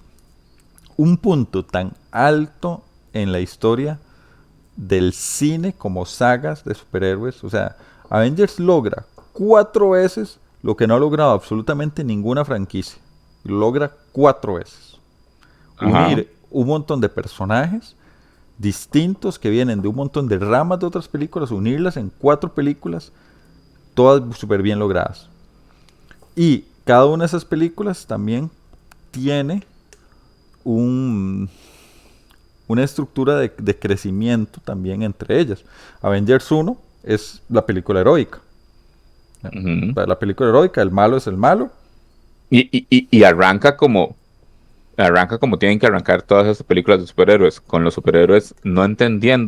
un punto tan alto en la historia del cine como sagas de superhéroes. O sea, Avengers logra 4 veces lo que no ha logrado absolutamente ninguna franquicia. Logra 4 veces. Ajá. Unir un montón de personajes distintos que vienen de un montón de ramas de otras películas, unirlas en 4 películas, todas súper bien logradas. Y cada una de esas películas también tiene un, una estructura de crecimiento también entre ellas. Avengers 1 es la película heroica. Ujú. La película heroica, el malo es el malo. Y arranca como tienen que arrancar todas esas películas de superhéroes, con los superhéroes no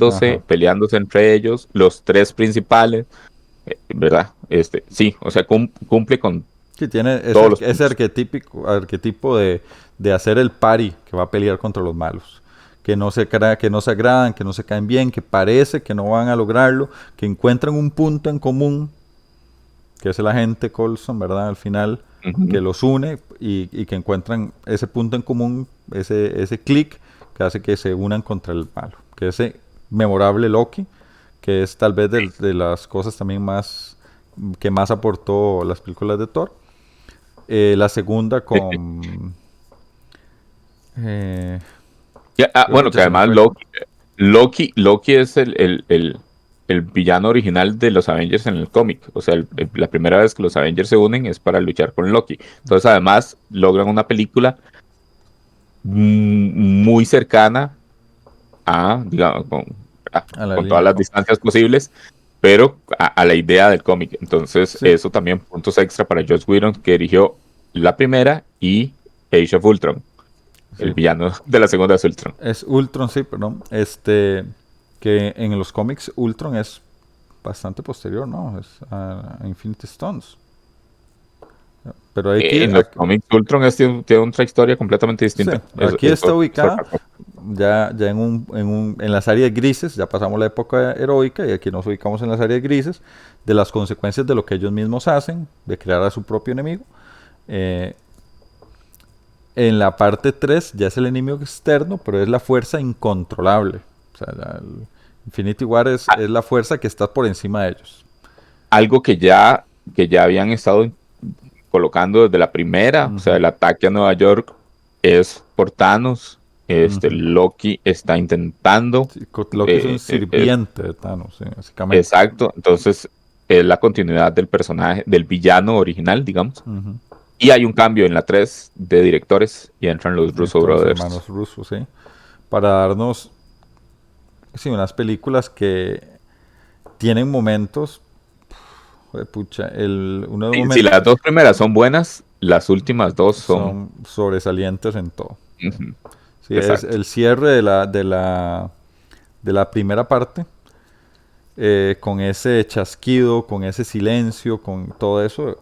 Ajá. entendiéndose, peleándose entre ellos, los tres principales, ¿verdad? Sí, o sea, cumple con Sí, tiene todos los ese puntos. arquetipo de hacer el pari que va a pelear contra los malos. Que no se agradan, que no se caen bien, que parece que no van a lograrlo, que encuentran un punto en común, que es el agente Coulson, ¿verdad? Al final, Ujú. que los une y que encuentran ese punto en común, ese clic que hace que se unan contra el malo. Que ese memorable Loki, que es tal vez de las cosas también más que más aportó las películas de Thor. La segunda con... eh, Bueno, que ya se me además fue. Loki es el villano original de los Avengers en el cómic. O sea, la primera vez que los Avengers se unen es para luchar con Loki. Entonces, además, logran una película muy cercana digamos, A la con todas línea las con... distancias posibles, pero a la idea del cómic. Entonces, Sí, eso también puntos extra para Joss Whedon, que dirigió la primera y Age of Ultron, el sí. villano de la segunda es Ultron. Es Ultron, sí, perdón. Que en los cómics Ultron es bastante posterior, ¿no? Es a Infinity Stones. Pero En los cómics, Ultron tiene otra historia completamente sí, distinta. aquí está ubicada ya en las áreas grises, ya pasamos la época heroica y aquí nos ubicamos en las áreas grises de las consecuencias de lo que ellos mismos hacen, de crear a su propio enemigo. Eh, en la parte 3 ya es el enemigo externo, pero es la fuerza incontrolable. O sea, Infinity War es la fuerza que está por encima de ellos. Algo que ya habían estado colocando desde la primera, o sea, Ujú, el ataque a Nueva York es por Thanos. ujú. Loki está intentando. Sí, Loki es un eh, eh, sirviente de Thanos, sí, básicamente. exacto. Entonces, es la continuidad del personaje, del villano original, digamos. Ujú. Y hay un cambio en la 3 de directores y entran los Russo Estos Brothers. hermanos rusos, ¿sí? Para darnos, sí, unas películas que tienen momentos, pucha, uno de los Si momentos las dos primeras son buenas, las últimas dos son... son sobresalientes en todo. Ujú, Sí, es exacto. el cierre de la primera parte, con ese chasquido, con ese silencio, con todo eso,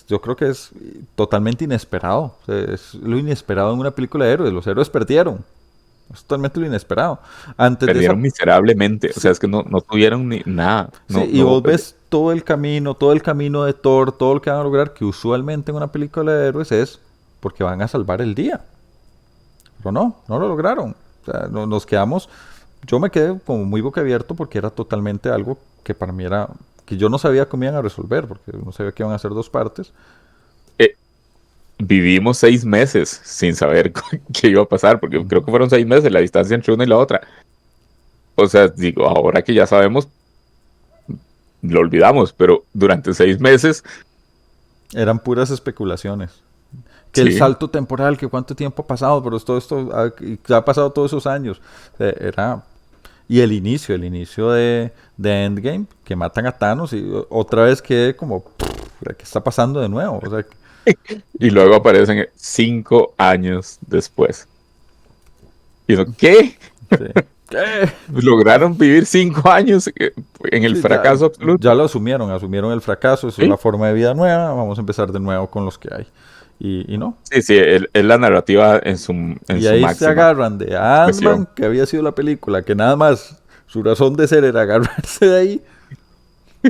yo creo que es totalmente inesperado. O sea, es lo inesperado en una película de héroes. Los héroes perdieron. Es totalmente lo inesperado. Antes de esa, Perdieron miserablemente. O sea, sí, es que no tuvieron ni nada. sí, y vos ves todo el camino de Thor, todo lo que van a lograr, que usualmente en una película de héroes es porque van a salvar el día. Pero no lo lograron. O sea, nos quedamos, yo me quedé como muy boquiabierto porque era totalmente algo que para mí era, que yo no sabía cómo iban a resolver, porque no sabía que iban a ser dos partes. eh, vivimos 6 meses sin saber qué iba a pasar, porque creo que fueron 6 meses la distancia entre una y la otra. O sea, digo, ahora que ya sabemos, lo olvidamos, pero durante 6 meses, Eran puras especulaciones. Que el sí, salto temporal, que cuánto tiempo ha pasado, pero todo esto y que ha pasado todos esos años. Era. Y el inicio de Endgame, que matan a Thanos y otra vez quedé como, ¿qué está pasando de nuevo? O sea, y luego aparecen 5 años después. Y uno, ¿qué? sí. ¿Qué? Lograron vivir 5 años en el Sí, ya, fracaso ya absoluto. lo asumieron el fracaso, eso es la Sí, forma de vida nueva, vamos a empezar de nuevo con los que hay. Y no. sí, sí, es la narrativa en Y su ahí se máxima agarran de Ant-Man, expresión. que había sido la película, que nada más su razón de ser era agarrarse de ahí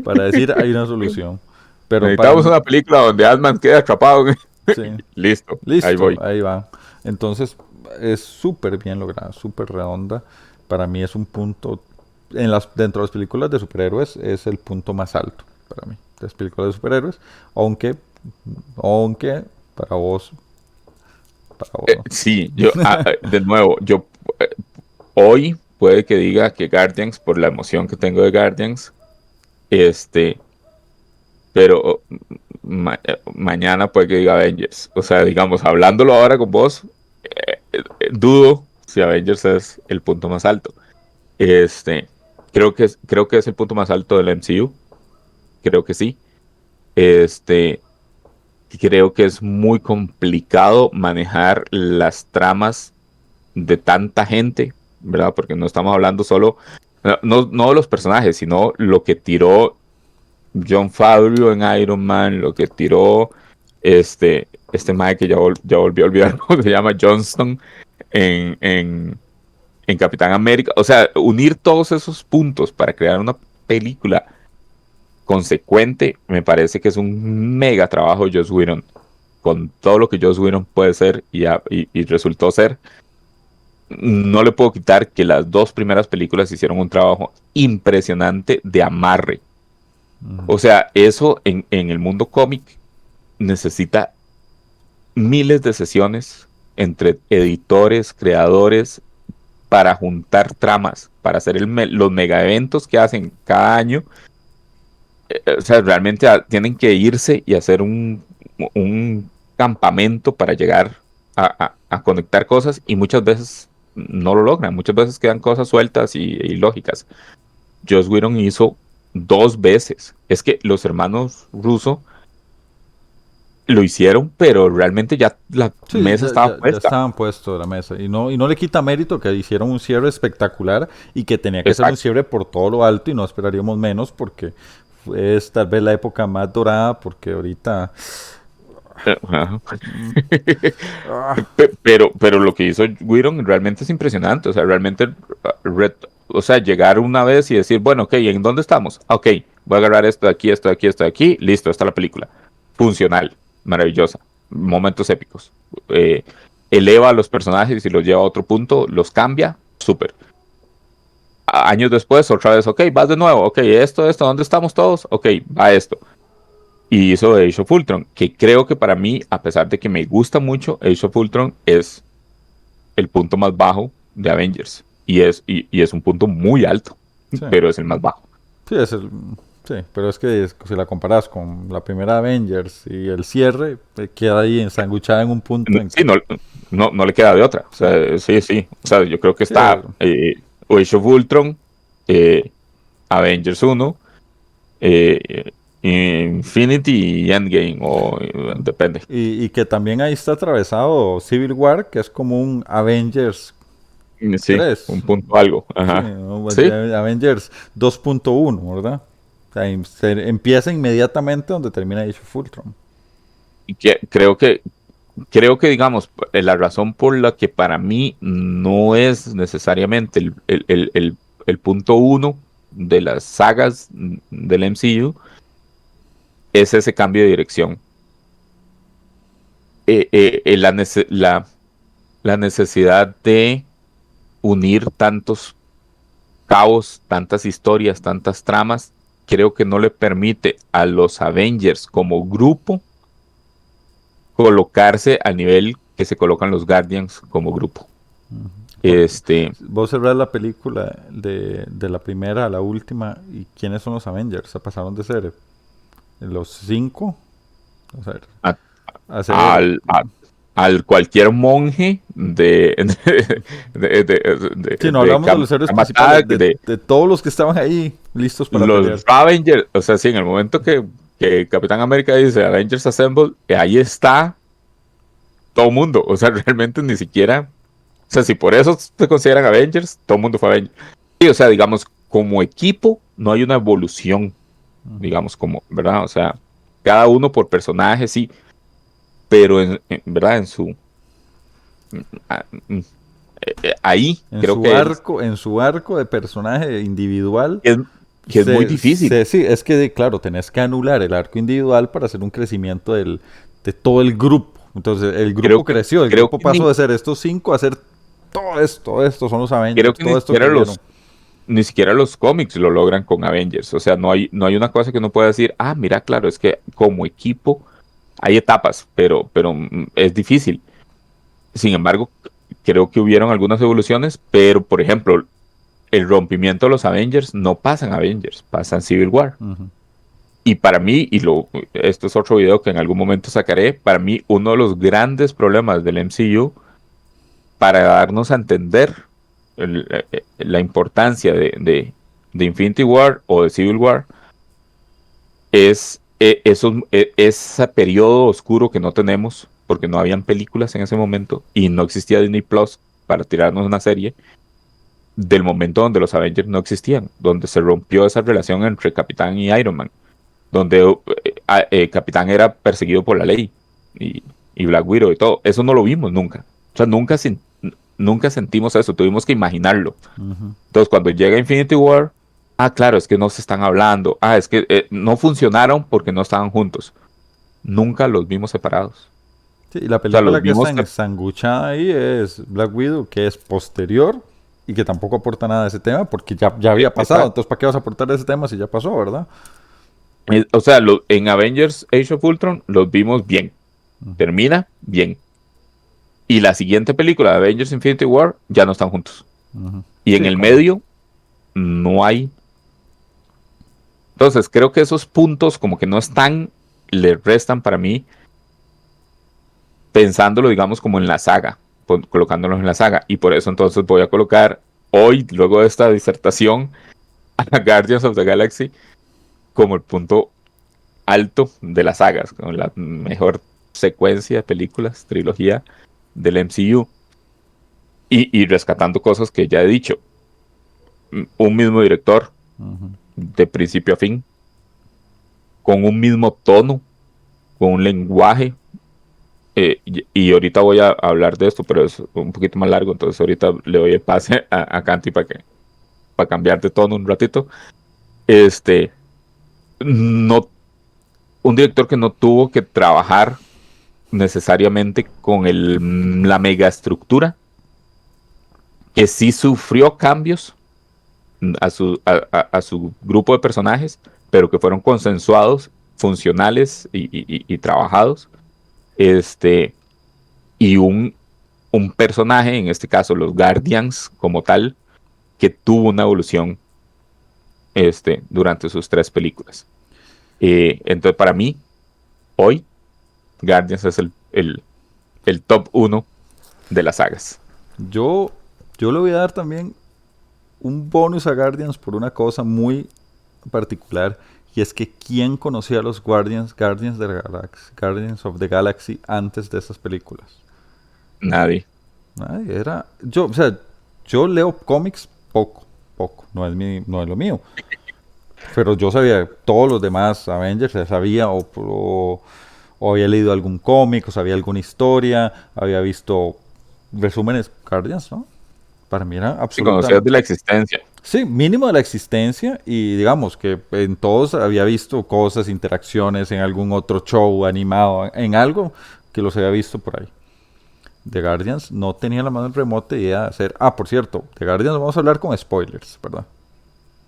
para decir hay una solución. Pero para Necesitamos una película donde Ant-Man quede atrapado. sí, Listo, ahí listo, voy. ahí va. Entonces es súper bien lograda, súper redonda. Para mí es un punto, dentro de las películas de superhéroes, es el punto más alto para mí, de las películas de superhéroes. Aunque, aunque para vos no. Sí, de nuevo, yo eh, hoy puede que diga que Guardians, por la emoción que tengo de Guardians, este, pero mañana puede que diga Avengers. O sea, digamos, hablándolo ahora con vos, dudo si Avengers es el punto más alto. Este, creo que es el punto más alto del MCU, creo que sí. Este, creo que es muy complicado manejar las tramas de tanta gente, ¿verdad? Porque no estamos hablando solo, no de los personajes, sino lo que tiró John Favreau en Iron Man, lo que tiró este Mike que ya volvió a olvidar cómo se llama, Johnston en Capitán América. O sea, unir todos esos puntos para crear una película consecuente, me parece que es un mega trabajo de Joss Whedon, con todo lo que Joss Whedon puede ser y resultó ser. No le puedo quitar que las dos primeras películas hicieron un trabajo impresionante de amarre. Ujú. O sea, eso en el mundo cómic necesita miles de sesiones entre editores, creadores, para juntar tramas, para hacer los mega eventos que hacen cada año. O sea, realmente tienen que irse y hacer un campamento para llegar a conectar cosas y muchas veces no lo logran, muchas veces quedan cosas sueltas y lógicas. Joss Whedon hizo 2 veces. Es que los hermanos Russo lo hicieron, pero realmente ya la Sí, mesa estaba ya puesta. estaban puestos de la mesa. Y no le quita mérito que hicieron un cierre espectacular y que tenía que ser un Exacto. cierre por todo lo alto y no esperaríamos menos porque es tal vez la época más dorada porque ahorita. Ajá. mm, ah, Pero lo que hizo Whedon realmente es impresionante. O sea, realmente, o sea, llegar una vez y decir, bueno, ok, ¿en dónde estamos? Ok, voy a agarrar esto de aquí, esto de aquí, esto de aquí, listo, esta es la película. Funcional, maravillosa, momentos épicos. Eh, eleva a los personajes y los lleva a otro punto, los cambia, súper. Años después, otra vez, ok, vas de nuevo, ok, esto, ¿dónde estamos todos? Ok, va esto. Y hizo Age of Ultron, que creo que para mí, a pesar de que me gusta mucho, Age of Ultron es el punto más bajo de Avengers. Y es un punto muy alto, sí, pero es el más bajo. sí, Sí, pero es que si la comparas con la primera Avengers y el cierre, queda ahí ensanguchada en un punto en Sí, que... no le queda de otra. O Sí, sea, sí. O sea, yo creo que sí, está Age of Ultron, eh, Avengers 1, eh, Infinity y Endgame, o depende. y que también ahí está atravesado Civil War, que es como un Avengers Sí, 3, un punto algo. sí, Ajá. ¿no? Sí, Avengers 2.1, ¿verdad? O sea, empieza inmediatamente donde termina Age of Ultron. y creo que, digamos, la razón por la que para mí no es necesariamente el punto uno de las sagas del MCU es ese cambio de dirección. La, la necesidad de unir tantos cabos, tantas historias, tantas tramas, creo que no le permite a los Avengers como grupo colocarse al nivel que se colocan los Guardians como grupo. Porque Este, vos cerrás la película de la primera a la última, ¿y quiénes son los Avengers? Se pasaron de ser los cinco, o sea, a, a ser... al, a- al cualquier monje Sí, no hablamos de los héroes principales, Attack, de de todos los que estaban ahí listos para pelear. los Avengers, o sea, sí, en el momento que Capitán América dice Avengers Assemble, ahí está todo mundo, o sea, realmente ni siquiera, o sea, si por eso se consideran Avengers, todo el mundo fue Avengers. Sí, o sea, digamos, como equipo no hay una evolución, Ujú. digamos, como, ¿verdad? O sea, cada uno por personaje, sí, pero ¿verdad? Ahí creo En su arco de personaje individual, es, que es muy difícil. sí, es que, claro, tenés que anular el arco individual para hacer un crecimiento de todo el grupo. Entonces, el grupo creció, el Creo grupo que pasó de ser estos cinco a ser todo esto son los creo Avengers, que ni todo esto siquiera crecieron. ni siquiera los cómics lo logran con Avengers. O sea, no hay una cosa que uno pueda decir, ah, mira, claro, es que como equipo hay etapas, pero es difícil. Sin embargo, creo que hubieron algunas evoluciones, pero por ejemplo, el rompimiento de los Avengers no pasa en Avengers, pasa en Civil War. Ujú, Y para mí, esto es otro video que en algún momento sacaré, para mí uno de los grandes problemas del MCU para darnos a entender la importancia de Infinity War o de Civil War es ese periodo oscuro que no tenemos porque no habían películas en ese momento y no existía Disney Plus para tirarnos una serie del momento donde los Avengers no existían, donde se rompió esa relación entre Capitán y Iron Man, donde Capitán era perseguido por la ley y, y Black Widow y todo. Eso no lo vimos nunca. O sea, nunca sentimos eso, tuvimos que imaginarlo. ujú. Entonces, cuando llega Infinity War, ah, claro, es que no se están hablando. Ah, es que no funcionaron porque no estaban juntos. Nunca los vimos separados. Sí, y la O sea, los película que está vimos. ensanguchada ahí es Black Widow, que es posterior y que tampoco aporta nada de ese tema porque ya había pasado. Exacto. Entonces, ¿para qué vas a aportar de ese tema si ya pasó, verdad? O sea, en Avengers Age of Ultron los vimos bien. Termina bien. Y la siguiente película de Avengers Infinity War ya no están juntos. Ujú. Y en Sí, el como... medio no hay. Entonces, creo que esos puntos como que no están, le restan para mí pensándolo, digamos, como en la saga, colocándolos en la saga. Y por eso entonces voy a colocar hoy, luego de esta disertación, a Guardians of the Galaxy como el punto alto de las sagas, como la mejor secuencia de películas, trilogía del MCU. Y rescatando cosas que ya he dicho. Un mismo director, Ujú. de principio a fin, con un mismo tono, con un lenguaje. Y ahorita voy a hablar de esto, pero es un poquito más largo, entonces ahorita le doy el pase a Canti para cambiar de tono un ratito. Este, no, un director que no tuvo que trabajar necesariamente con la megaestructura, que sí sufrió cambios a su grupo de personajes, pero que fueron consensuados, funcionales y trabajados. Este, y un personaje, en este caso los Guardians como tal, que tuvo una evolución durante sus 3 películas. Entonces, para mí, hoy, Guardians es el top 1 de las sagas. Yo, yo le voy a dar también un bonus a Guardians por una cosa muy particular. Y es que ¿quién conocía a los Guardians de la Galaxy, Guardians of the Galaxy antes de esas películas? Nadie. Nadie, era. Yo, o sea, yo leo cómics poco. No es lo mío. Pero yo sabía todos los demás Avengers, ya sabía o había leído algún cómic, o sabía alguna historia, había visto resúmenes Guardians, ¿no? Para mí era Sí, conocías absolutamente. de la existencia. Sí, mínimo de la existencia y digamos que en todos había visto cosas, interacciones en algún otro show animado, en algo que los había visto por ahí. The Guardians no tenía la más remota idea de hacer. Ah, por cierto, The Guardians vamos a hablar con spoilers, ¿verdad?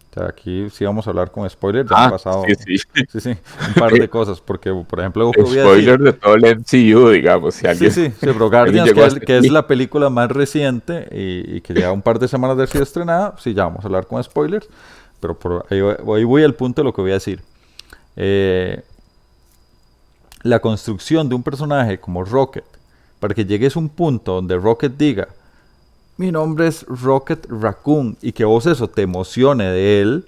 O sea, aquí sí vamos a hablar con spoilers, ya han Sí, pasado, sí. sí, un par de cosas, porque por ejemplo, algo que voy a decir, Spoiler de todo el MCU, digamos, si sí, alguien, sí, pero alguien Guardians, llegó hasta que es aquí. la película más reciente y que lleva un par de semanas de haber sido estrenada, sí, ya vamos a hablar con spoilers, pero por ahí voy al punto de lo que voy a decir. Eh, la construcción de un personaje como Rocket, para que llegues a un punto donde Rocket diga, mi nombre es Rocket Raccoon, y que vos eso te emocione de él,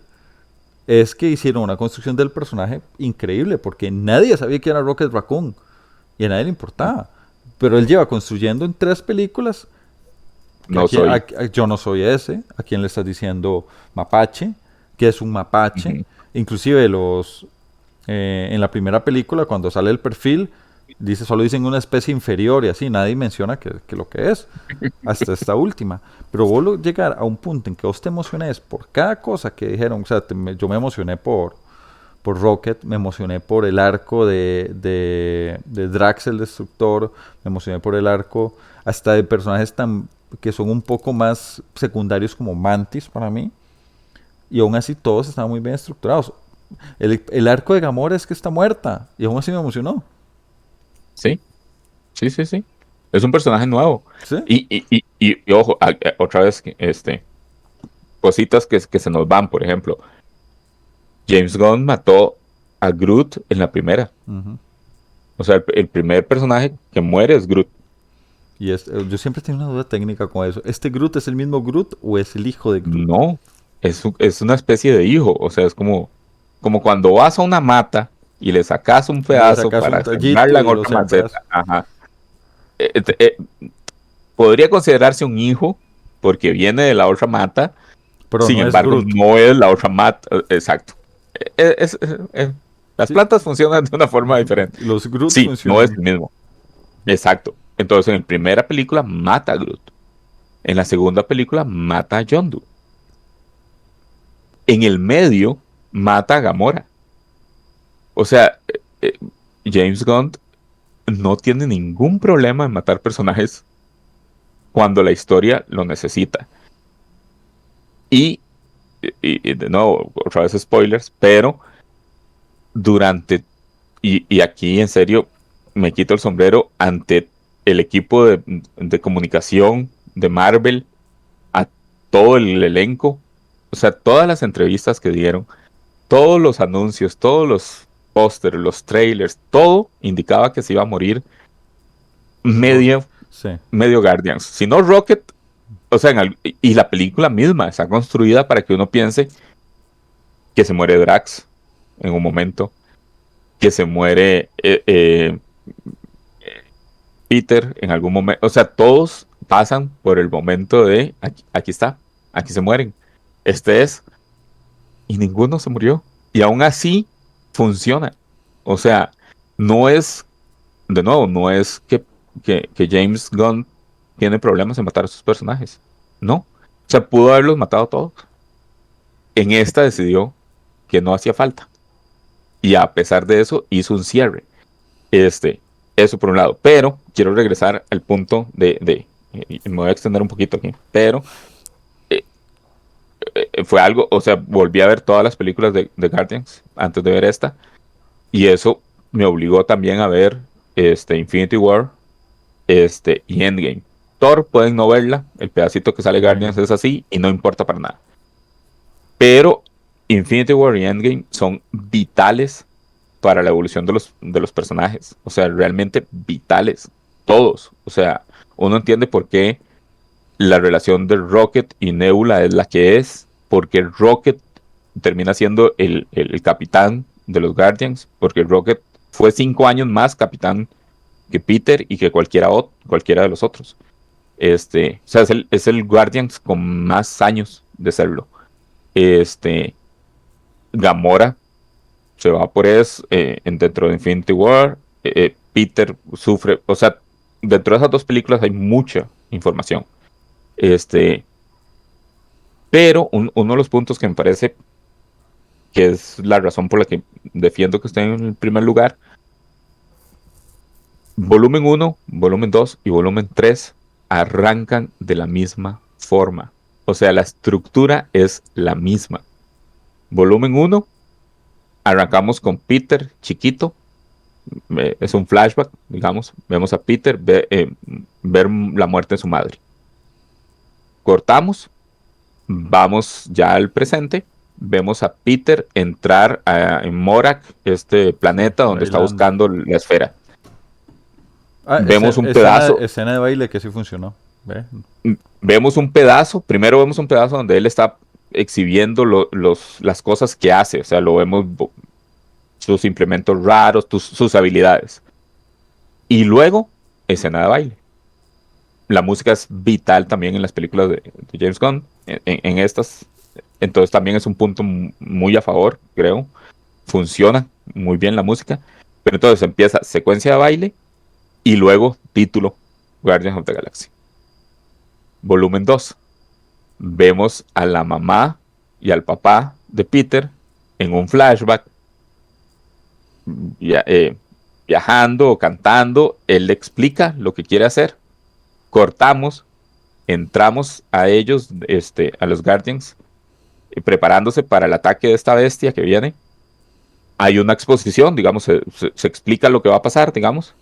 es que hicieron una construcción del personaje increíble, porque nadie sabía que era Rocket Raccoon, y a nadie le importaba. Pero él lleva construyendo en 3 películas que No soy. yo no soy ese, a quien le estás diciendo mapache, que es un mapache. Ujú. Inclusive en la primera película, cuando sale el perfil, solo dicen una especie inferior y así, nadie menciona que lo que es, hasta esta última. Pero llegar a un punto en que vos te emociones por cada cosa que dijeron, o sea, yo me emocioné por Rocket, me emocioné por el arco de Drax el Destructor, me emocioné por el arco hasta de personajes que son un poco más secundarios como Mantis para mí, y aún así todos estaban muy bien estructurados. El arco de Gamora es que está muerta, y aún así me emocionó. Sí, sí, sí, sí. Es un personaje nuevo. ¿Sí? Y ojo, otra vez, cositas que se nos van, por ejemplo. James Gunn mató a Groot en la primera. Ujú. O sea, el primer personaje que muere es Groot. Yo siempre tengo una duda técnica con eso. ¿Este Groot es el mismo Groot o es el hijo de Groot? No, es una especie de hijo. O sea, es como cuando vas a una mata y le sacas un Y le pedazo sacas un para tallito sembrarla en y lo otra sembras. maceta. Ajá. Podría considerarse un hijo porque viene de la otra mata. Pero Sin no es embargo, Groot. no es la otra mata. Exacto. Eh, es- es- eh, las Sí. plantas funcionan de una forma diferente. Los Groot Sí, no es funcionan. el mismo. Exacto. Entonces, en la primera película mata a Groot. En la segunda película mata a Yondu. En el medio mata a Gamora. O sea, James Gunn no tiene ningún problema en matar personajes cuando la historia lo necesita. Y, y de nuevo, otra vez spoilers, pero durante, y aquí en serio me quito el sombrero ante el equipo de comunicación de Marvel, a todo el elenco, o sea, todas las entrevistas que dieron, todos los anuncios, todos los pósters, los trailers, todo indicaba que se iba a morir Rocket. medio, Sí. medio Guardians. Si no Rocket, o sea, y la película misma está construida para que uno piense que se muere Drax en un momento, que se muere Peter en algún momento. O sea, todos pasan por el momento de aquí está, aquí se mueren. Este es, y ninguno se murió. Y aún así funciona. O sea, no es, de nuevo, no es que James Gunn tiene problemas en matar a sus personajes. No. O sea, pudo haberlos matado todos. En esta decidió que no hacía falta. Y a pesar de eso, hizo un cierre. Este, eso por un lado. Pero quiero regresar al punto y me voy a extender un poquito aquí. Pero eh, fue algo, o sea, volví a ver todas las películas de Guardians antes de ver esta. Y eso me obligó también a ver Infinity War y Endgame. Thor pueden no verla, el pedacito que sale Sí. Guardians es así y no importa para nada. Pero Infinity War y Endgame son vitales para la evolución de los personajes. O sea, realmente vitales. Todos. O sea, uno entiende por qué la relación de Rocket y Nebula es la que es. Porque Rocket termina siendo el capitán de los Guardians. Porque Rocket fue 5 años más capitán que Peter y que cualquiera de los otros. O sea, es el Guardians con más años de serlo. Este, Gamora se va por eso dentro de Infinity War. Peter sufre, o sea, dentro de esas dos películas hay mucha información. Este, pero uno de los puntos que me parece que es la razón por la que defiendo que esté en el primer lugar, volumen uno, volumen 2 y volumen 3 arrancan de la misma forma. O sea, la estructura es la misma. Volumen uno, arrancamos con Peter chiquito, es un flashback, digamos, vemos a Peter ver la muerte de su madre. Cortamos, vamos ya al presente, vemos a Peter entrar en Morak, este planeta donde está Bailando. buscando la esfera. Ah, Vemos un escena, pedazo, escena de baile que sí funcionó. ¿Ve? primero vemos un pedazo donde él está exhibiendo las cosas que hace, o sea, lo vemos sus implementos raros, sus habilidades. Y luego, escena de baile. La música es vital también en las películas de James Gunn, en estas. Entonces también es un punto muy a favor, creo. Funciona muy bien la música. Pero entonces empieza secuencia de baile y luego título Guardians of the Galaxy. Volumen 2. Vemos a la mamá y al papá de Peter en un flashback via- eh, viajando o cantando. Él le explica lo que quiere hacer. Cortamos, entramos a ellos, a los Guardians, preparándose para el ataque de esta bestia que viene. Hay una exposición, digamos, se explica lo que va a pasar, digamos.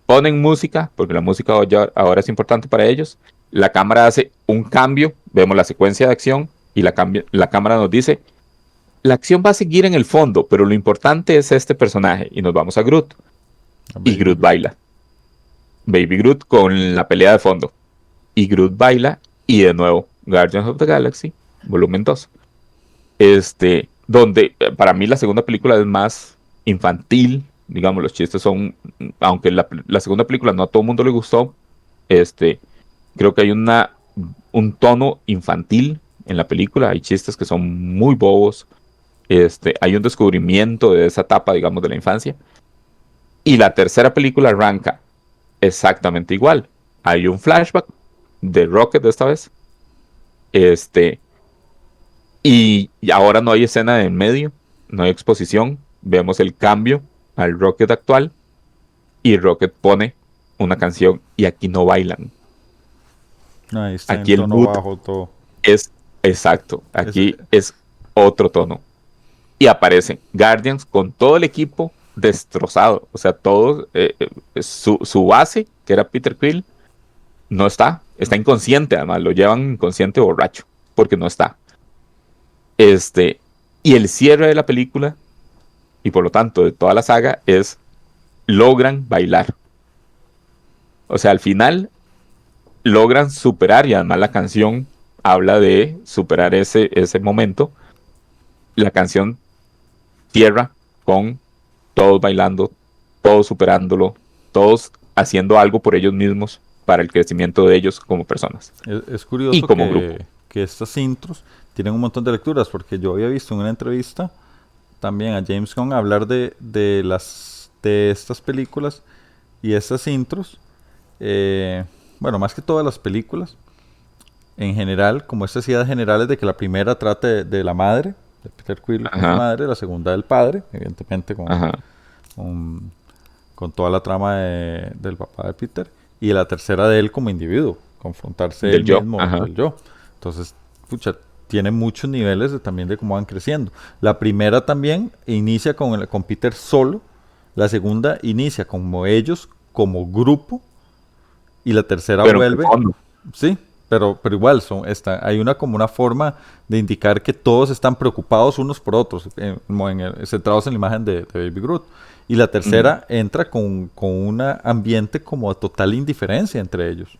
Ponen música, porque la música ahora es importante para ellos. La cámara hace un cambio, vemos la secuencia de acción y la cámara nos dice, la acción va a seguir en el fondo, pero lo importante es este personaje. Y nos vamos a Groot. A Y Baby Groot Groot. baila. Baby Groot con la pelea de fondo. Y Groot baila. Y de nuevo, Guardians of the Galaxy, volumen 2. Donde para mí la segunda película es más infantil. Digamos, los chistes son, aunque la segunda película no a todo el mundo le gustó, creo que hay un tono infantil en la película. Hay chistes que son muy bobos. Hay un descubrimiento de esa etapa, digamos, de la infancia. Y la tercera película arranca exactamente igual. Hay un flashback de Rocket de esta vez. Este, y ahora no hay escena de en medio, no hay exposición. Vemos el cambio al Rocket actual y Rocket pone una canción y aquí no bailan. Ahí está en Aquí el tono mood bajo todo. es exacto. Es, Aquí es otro tono. Y aparecen Guardians con todo el equipo destrozado. O sea, todos, su base, que era Peter Quill, no está. Está inconsciente, además. Lo llevan inconsciente borracho, porque no está. Y el cierre de la película, y por lo tanto de toda la saga, es logran bailar. O sea, al final logran superar, y además la canción habla de superar ese momento. La canción cierra con todos bailando, todos superándolo, todos haciendo algo por ellos mismos para el crecimiento de ellos como personas es y curioso como grupo. que estas intros tienen un montón de lecturas, porque yo había visto en una entrevista también a James Gunn hablar de estas películas y estas intros. Bueno, más que todas las películas, en general, como estas ideas generales de que la primera trate de la madre, de Peter Quill con su Ajá, madre, la segunda del padre, evidentemente ajá. con, con toda la trama del papá de Peter, y la tercera de él como individuo, confrontarse él Del yo, mismo, ajá. del yo. Entonces, pucha, tiene muchos niveles también de cómo van creciendo. La primera también inicia con Peter solo, la segunda inicia como ellos, como grupo, y la tercera Pero en el vuelve, fondo, ¿sí? pero igual hay una como una forma de indicar que todos están preocupados unos por otros, como centrados en la imagen de Baby Groot. Y la Ujú. tercera entra con un ambiente como de total indiferencia entre ellos.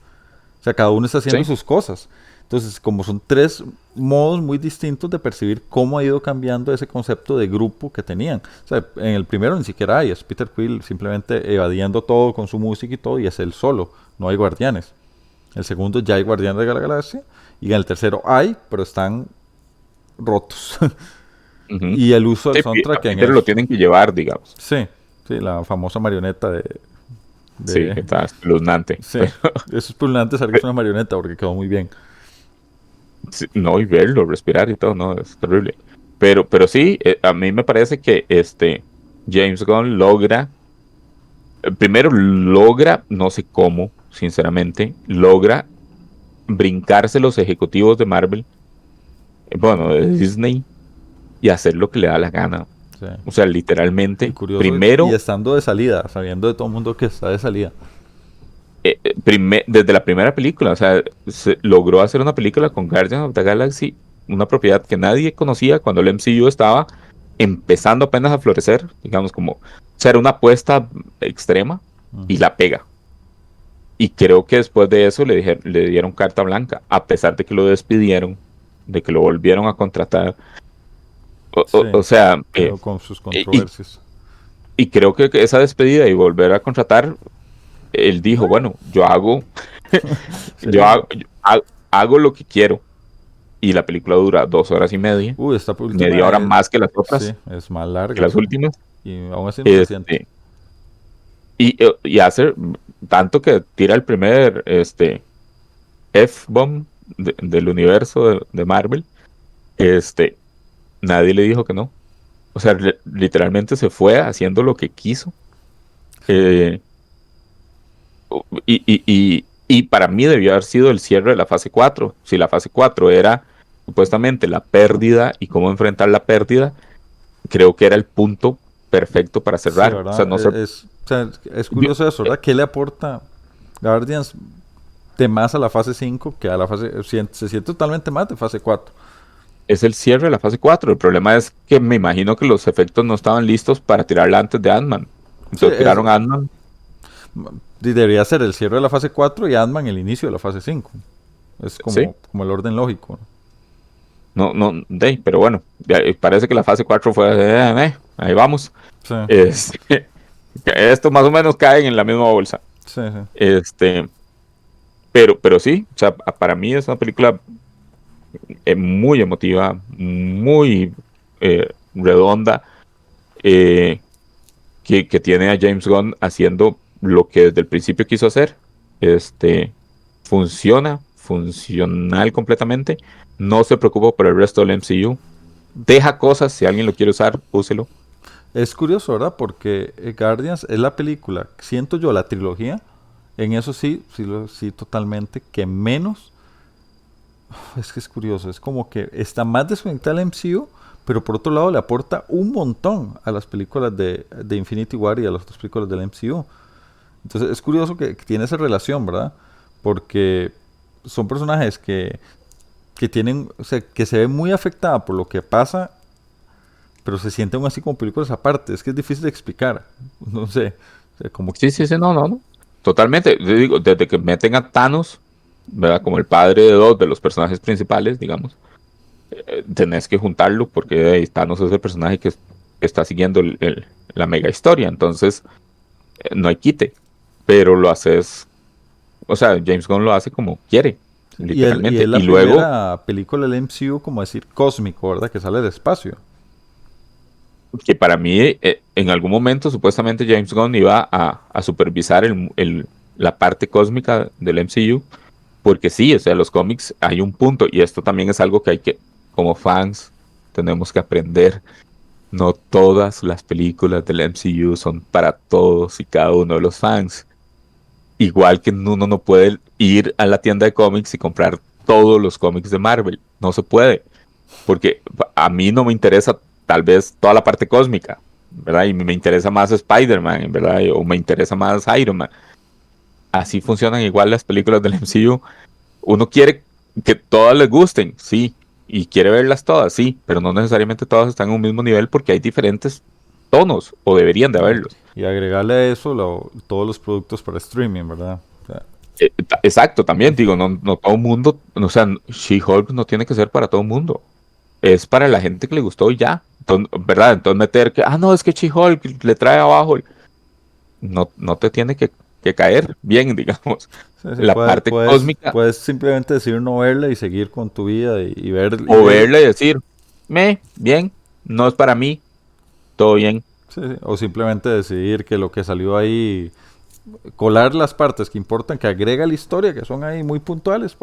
O sea, cada uno está haciendo Sí, sus cosas. Entonces, como son tres modos muy distintos de percibir cómo ha ido cambiando ese concepto de grupo que tenían. O sea, en el primero ni siquiera hay, es Peter Quill simplemente evadiendo todo con su música y todo, y es él solo, no hay guardianes. El segundo ya hay guardianes de la galaxia, y en el tercero hay, pero están rotos. ujú. Y el uso del Sí, a soundtrack en Peter lo eso. tienen que llevar, digamos. Sí, sí, la famosa marioneta Sí, de está espeluznante. sí, eso es espeluznante saber que es una marioneta porque quedó muy bien. Sí, no, y verlo, respirar y todo, no, es terrible. Pero sí, a mí me parece que James Gunn logra, primero logra, no sé cómo, sinceramente, logra brincarse los ejecutivos de Marvel, bueno, de Disney, y hacer lo que le da la gana. Sí. O sea, Y literalmente, curioso, y primero, estando de salida, sabiendo de todo el mundo que está de salida. desde la primera película, o sea, se logró hacer una película con Guardians of the Galaxy, una propiedad que nadie conocía cuando el MCU estaba empezando apenas a florecer, digamos, como, o sea, era una apuesta extrema y Ujú. la pega. Y creo que después de eso le dieron carta blanca, a pesar de que lo despidieron, de que lo volvieron a contratar. Sí, O sea, pero con sus y, controversias. y creo que esa despedida y volver a contratar, él dijo, bueno, Sí. yo hago lo que quiero. Y la película dura 2 horas y media, Uy, esta media última hora es, más que las sí, otras, es más que larga, las sí. últimas. Y aún así no se siente. Este, y hace tanto que tira el primer F-bomb del universo de Marvel. Este, nadie le dijo que no. O sea, literalmente se fue haciendo lo que quiso. Sí. eh, y para mí debió haber sido el cierre de la fase 4. Si la fase 4 era supuestamente la pérdida y cómo enfrentar la pérdida, creo que era el punto perfecto para Sí, cerrar. O sea, ¿verdad? no sé. O sea, es yo- curioso eso, ¿verdad? ¿Qué le aporta Guardians de más a la fase 5 que a la fase... Se siente totalmente más de fase 4. es el cierre de la fase 4. El problema es que me imagino que los efectos no estaban listos para tirarla antes de Ant-Man. Sí, Entonces tiraron a Ant-Man. debería ser el cierre de la fase 4 y Ant-Man el inicio de la fase 5. Es Sí, como el orden lógico, ¿no? no, no, pero bueno, parece que la fase 4 fue, ahí vamos. Sí, Este, que esto más o menos caen en la misma bolsa. sí, sí. Este, pero sí, o sea, para mí es una película muy emotiva, muy redonda, eh, que tiene a James Gunn haciendo lo que desde el principio quiso hacer. Este, funcional completamente. No se preocupa por el resto del MCU. Deja cosas, si alguien lo quiere usar, úselo. Es curioso, ¿verdad? Porque Guardians es la película, siento yo, la trilogía, en eso sí, sí, totalmente, que menos, es que es curioso, es como que está más desconectada al MCU, pero por otro lado le aporta un montón a las películas de Infinity War y a las otras películas del MCU. Entonces es curioso que tiene esa relación, ¿verdad? Porque son personajes que tienen, o sea, que se ven muy afectadas por lo que pasa, pero se sienten así como películas aparte. Es que es difícil de explicar. No sé. O sea, como, Sí, sí, sí, no, no, no. Totalmente. Yo digo, desde que meten a Thanos, ¿verdad? Como el padre de dos de los personajes principales, digamos, tenés que juntarlo porque Thanos es el personaje que está siguiendo la mega historia. Entonces, no hay quite. Pero lo haces, o sea, James Gunn lo hace como quiere, y es literalmente. Y la luego, primera película del MCU, como decir, cósmico, ¿verdad? Que sale del espacio. que para mí, en algún momento, supuestamente James Gunn iba a supervisar la parte cósmica del MCU. Porque sí, o sea, los cómics hay un punto, y esto también es algo que como fans, tenemos que aprender. No todas las películas del MCU son para todos y cada uno de los fans. Igual que uno no puede ir a la tienda de cómics y comprar todos los cómics de Marvel. No se puede, porque a mí no me interesa tal vez toda la parte cósmica, ¿verdad? Y me interesa más Spider-Man, ¿verdad? O me interesa más Iron Man. Así funcionan igual las películas del MCU. uno quiere que todas les gusten, sí, y quiere verlas todas, sí, pero no necesariamente todas están en un mismo nivel porque hay diferentes tonos, o deberían de haberlos. Y agregarle a eso todos los productos para streaming, ¿verdad? O sea, Exacto, también digo, no, no todo el mundo, o sea, She-Hulk no tiene que ser para todo el mundo, es para la gente que le gustó y ya, entonces, ¿verdad? Entonces meter que, no, es que She-Hulk le trae abajo, no, no te tiene que caer bien, digamos. sí, sí, La parte cósmica, puedes simplemente decir no verla y seguir con tu vida y o ver, verla y decir, bien, no es para mí, todo bien. sí, sí, o simplemente decidir que lo que salió ahí, colar las partes que importan, que agrega la historia, que son ahí muy puntuales,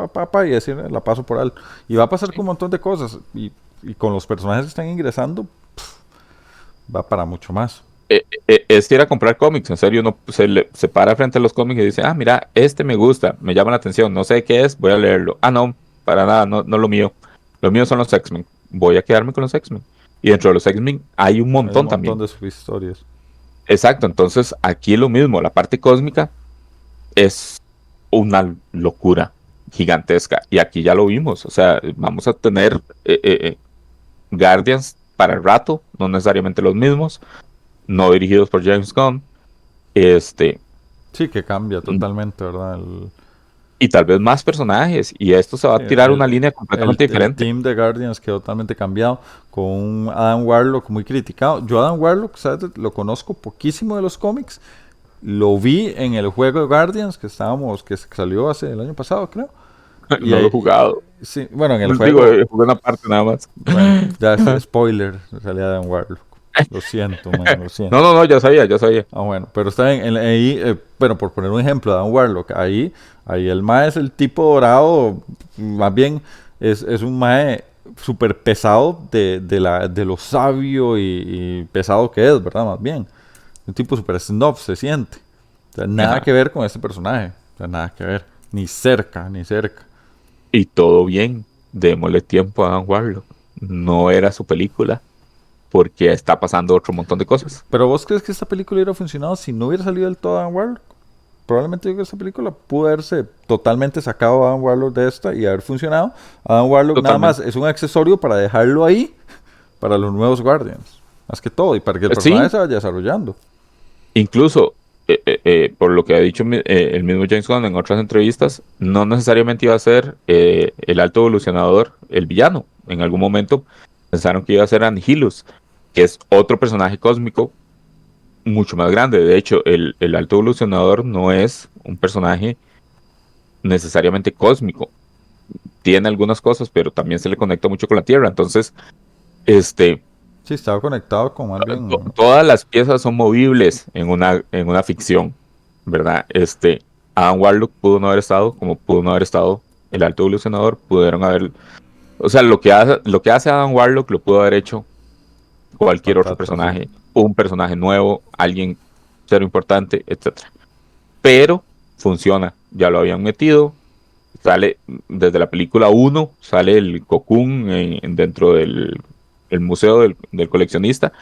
y decir, la paso por alto. Y va a pasar con un montón de cosas, y con los personajes que están ingresando, va para mucho más. Es ir a comprar cómics, en serio, uno se para frente a los cómics y dice, mira, este me gusta, me llama la atención, no sé qué es, voy a leerlo. No, para nada, no, no lo mío. Lo mío son los X-Men, voy a quedarme con los X-Men. Y dentro de los X-Men hay un Hay un montón montón también. de subhistorias. Exacto, entonces aquí es lo mismo, la parte cósmica es una locura gigantesca. Y aquí ya lo vimos, o sea, vamos a tener Guardians para el rato, no necesariamente los mismos, no dirigidos por James Gunn. Este, Sí, que cambia totalmente, ¿verdad? y tal vez más personajes, y esto se va Sí, a tirar una línea completamente el diferente. team de Guardians quedó totalmente cambiado con un Adam Warlock muy criticado. Yo Adam Warlock, ¿sabes? Lo conozco poquísimo de los cómics. Lo vi en el juego de Guardians que salió hace el año pasado, creo. Y No lo he jugado. sí, bueno, en el Digo, juego, jugué una parte nada más. bueno, ya es spoiler, salía Adam Warlock. Lo siento, man, lo No, siento. no, no, ya sabía, ya sabía. Bueno, pero está ahí, bueno, por poner un ejemplo, Adam Warlock, ahí el Mae es el tipo dorado, más bien es un Mae súper pesado de lo sabio y pesado que es, ¿verdad? Más bien. Un tipo súper snob se siente. O sea, nada Ajá. que ver con este personaje. O sea, nada que ver. Ni cerca, ni cerca. Y todo bien, démosle tiempo a Dan Warlock. No era su película, porque está pasando otro montón de cosas. Pero ¿vos crees que esta película hubiera funcionado si no hubiera salido del todo Adam Warlock? Probablemente yo creo que esta película pudo haberse totalmente sacado a Adam Warlock de esta y haber funcionado. Adam Warlock nada más Totalmente. es un accesorio para dejarlo ahí para los nuevos Guardians. Más que todo, y para que el personaje Sí, se vaya desarrollando. incluso, por lo que ha dicho el mismo James Gunn en otras entrevistas, no necesariamente iba a ser el alto evolucionador el villano. En algún momento pensaron que iba a ser Anihilus, que es otro personaje cósmico mucho más grande. De hecho, el alto evolucionador no es un personaje necesariamente cósmico. Tiene algunas cosas, pero también se le conecta mucho con la Tierra. Entonces, este, Sí, estaba conectado con más bien. todas las piezas son movibles en una ficción, ¿verdad? Adam Warlock pudo no haber estado, como pudo no haber estado el alto evolucionador, pudieron haber, o sea, lo que hace Adam Warlock lo pudo haber hecho cualquier otro Patata, sí. personaje, un personaje nuevo, alguien cero importante, etcétera. Pero funciona, ya lo habían metido, sale desde la película uno sale el Cocoon dentro del el museo del coleccionista.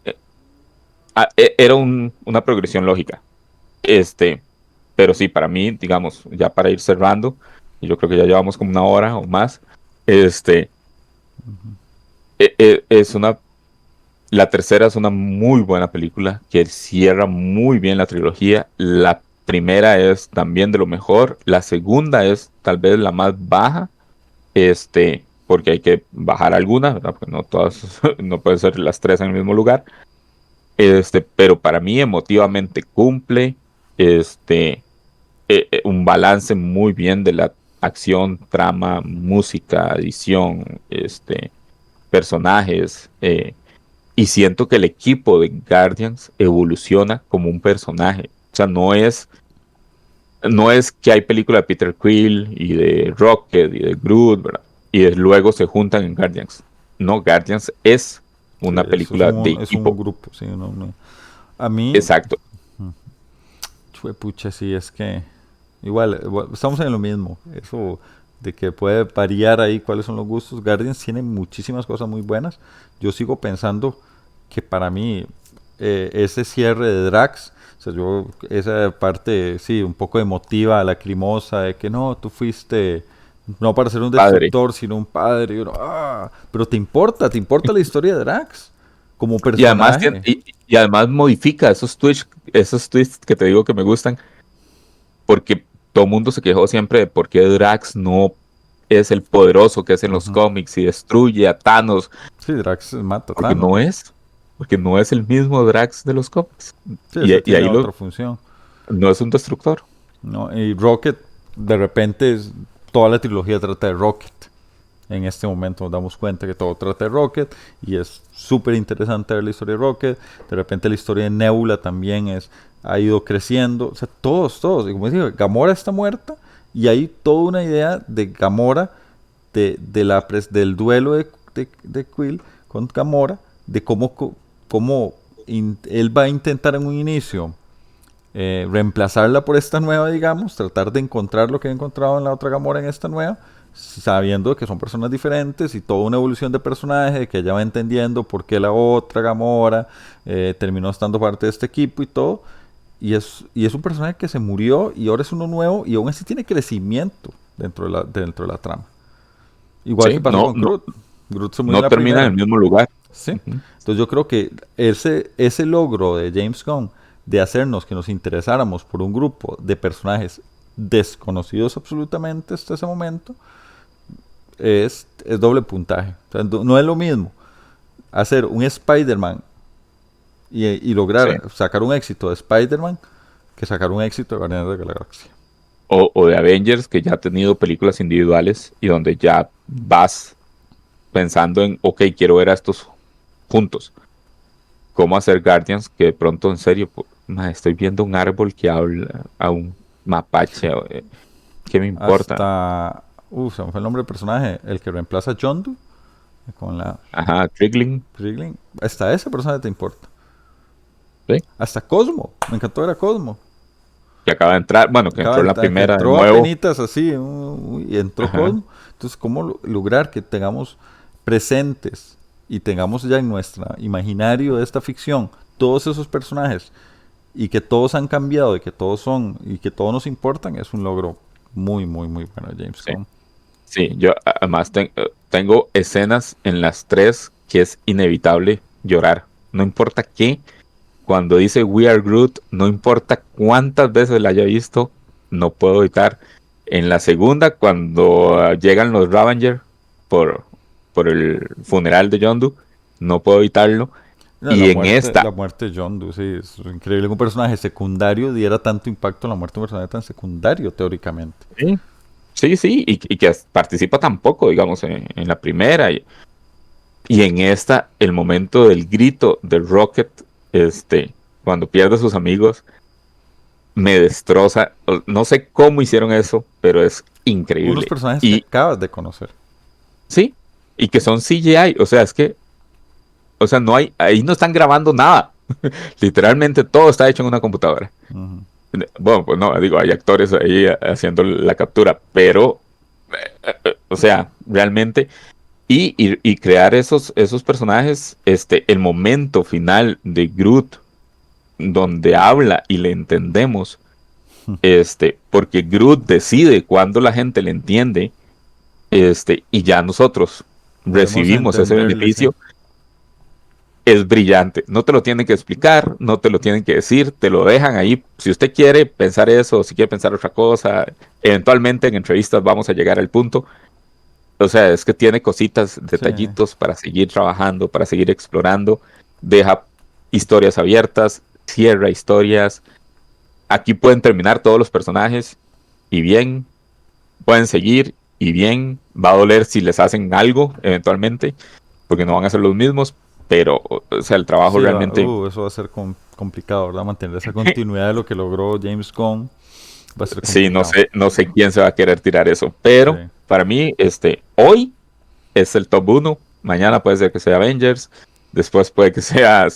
Eh, Era una progresión lógica. Este, pero sí, para mí, digamos, ya para ir cerrando, y yo creo que ya llevamos como una hora o más, este, es la tercera es una muy buena película que cierra muy bien la trilogía. La primera es también de lo mejor. La segunda es tal vez la más baja, porque hay que bajar alguna, ¿verdad? Porque no todas, no pueden ser las tres en el mismo lugar. Pero para mí emotivamente cumple, este, un balance muy bien de la acción, trama, música, edición, personajes. Y siento que el equipo de Guardians evoluciona como un personaje. O sea, no es que hay película de Peter Quill y de Rocket y de Groot, ¿verdad? Luego se juntan en Guardians. No, Guardians es Sí, una eso película de es un equipo. grupo, sí, A mí, Exacto. pucha, sí, es que igual, estamos en lo mismo. Eso de que puede variar ahí cuáles son los gustos. Guardians tiene muchísimas cosas muy buenas. Yo sigo pensando que para mí ese cierre de Drax. O sea, esa parte, sí, un poco emotiva, lacrimosa, de que no, tú fuiste, no para ser un Padre. destructor, sino un padre. Y uno, pero te importa la historia de Drax como Y además, personaje. y además modifica esos tweets que te digo que me gustan, porque todo el mundo se quejó siempre de por qué Drax no es el poderoso que es en los Ujú. cómics y destruye a Thanos, Sí, Drax mata a porque Thanos. porque no es el mismo Drax de los cómics. Sí, ese Y tiene ahí otra función. no es un destructor. ¿No? Y Rocket, de repente, toda la trilogía trata de Rocket. En este momento nos damos cuenta que todo trata de Rocket y es súper interesante ver la historia de Rocket. De repente la historia de Nebula también ha ido creciendo. O sea, todos. Y como digo, Gamora está muerta y hay toda una idea de Gamora, del duelo de Quill con Gamora, de cómo él va a intentar en un inicio reemplazarla por esta nueva, digamos, tratar de encontrar lo que he encontrado en la otra Gamora en esta nueva, sabiendo que son personas diferentes y toda una evolución de personaje, que ella va entendiendo por qué la otra Gamora terminó estando parte de este equipo y todo. Y es un personaje que se murió y ahora es uno nuevo y aún así tiene crecimiento dentro de la trama. Igual que Sí, pasó con Groot. Groot se murió en no la termina en primera. el mismo lugar. Sí. Ujú. Entonces yo creo que ese logro de James Gunn de hacernos que nos interesáramos por un grupo de personajes desconocidos absolutamente hasta ese momento es doble puntaje. O sea, no es lo mismo hacer un Spider-Man y Sí. lograr sacar un éxito de Spider-Man que sacar un éxito de Guardianes de la Galaxia. O de Avengers, que ya ha tenido películas individuales y donde ya vas pensando en, ok, quiero ver a estos juntos. Cómo hacer Guardians, que de pronto, en serio, estoy viendo un árbol que habla a un mapache. ¿Qué me importa? Hasta, se me fue el nombre del personaje, el que reemplaza a Yondu con la Ajá, Trickling. Krillin. Hasta ese personaje te importa. ¿Sí? Hasta Cosmo, me encantó ver a Cosmo. Que acaba de entrar, bueno, que entró en la Que primera de entró nuevo. apenitas así y entró Ajá. Cosmo. Entonces, ¿cómo lograr que tengamos presentes y tengamos ya en nuestro imaginario de esta ficción todos esos personajes y que todos han cambiado y que todos son y que todos nos importan? Es un logro muy, muy, muy bueno de James Sí, Gunn. sí, yo además tengo escenas en las tres que es inevitable llorar. No importa qué, cuando dice We Are Groot, no importa cuántas veces la haya visto, no puedo evitar. En la segunda, cuando llegan los Ravager por, por el funeral de Yondu, no puedo evitarlo. No, Y en la esta, muerte de John Doe, sí, es increíble que un personaje secundario diera tanto impacto en la muerte de un personaje tan secundario, teóricamente. sí, sí, sí, y que participa tampoco, digamos, en la primera. Y en esta, el momento del grito de Rocket, cuando pierde a sus amigos, me destroza. No sé cómo hicieron eso, pero es Unos increíble. personajes que Y acabas de conocer. sí, y que son CGI. O sea, es que, o sea, no hay, ahí no están grabando nada. Literalmente todo está hecho en una computadora. Ujú. Bueno, pues no, digo, hay actores ahí haciendo la captura, pero, o sea, realmente. Y crear esos personajes, el momento final de Groot, donde habla y le entendemos, porque Groot decide cuando la gente le entiende, y ya nosotros Podemos recibimos ese entenderle, sí. beneficio, es brillante. No te lo tienen que explicar, no te lo tienen que decir, te lo dejan ahí. Si usted quiere pensar eso, si quiere pensar otra cosa, eventualmente en entrevistas vamos a llegar al punto. O sea, es que tiene cositas, Sí. detallitos para seguir trabajando, para seguir explorando. Deja historias abiertas, cierra historias. Aquí pueden terminar todos los personajes y bien, pueden seguir y bien. Va a doler si les hacen algo eventualmente, porque no van a ser los mismos, pero, o sea, el trabajo Sí, realmente, eso va a ser complicado, ¿verdad? Mantener esa continuidad de lo que logró James Gunn va a ser sí, complicado. no sé quién se va a querer tirar eso, Sí. pero para mí, hoy es el top uno. Mañana puede ser que sea Avengers. Después puede que sea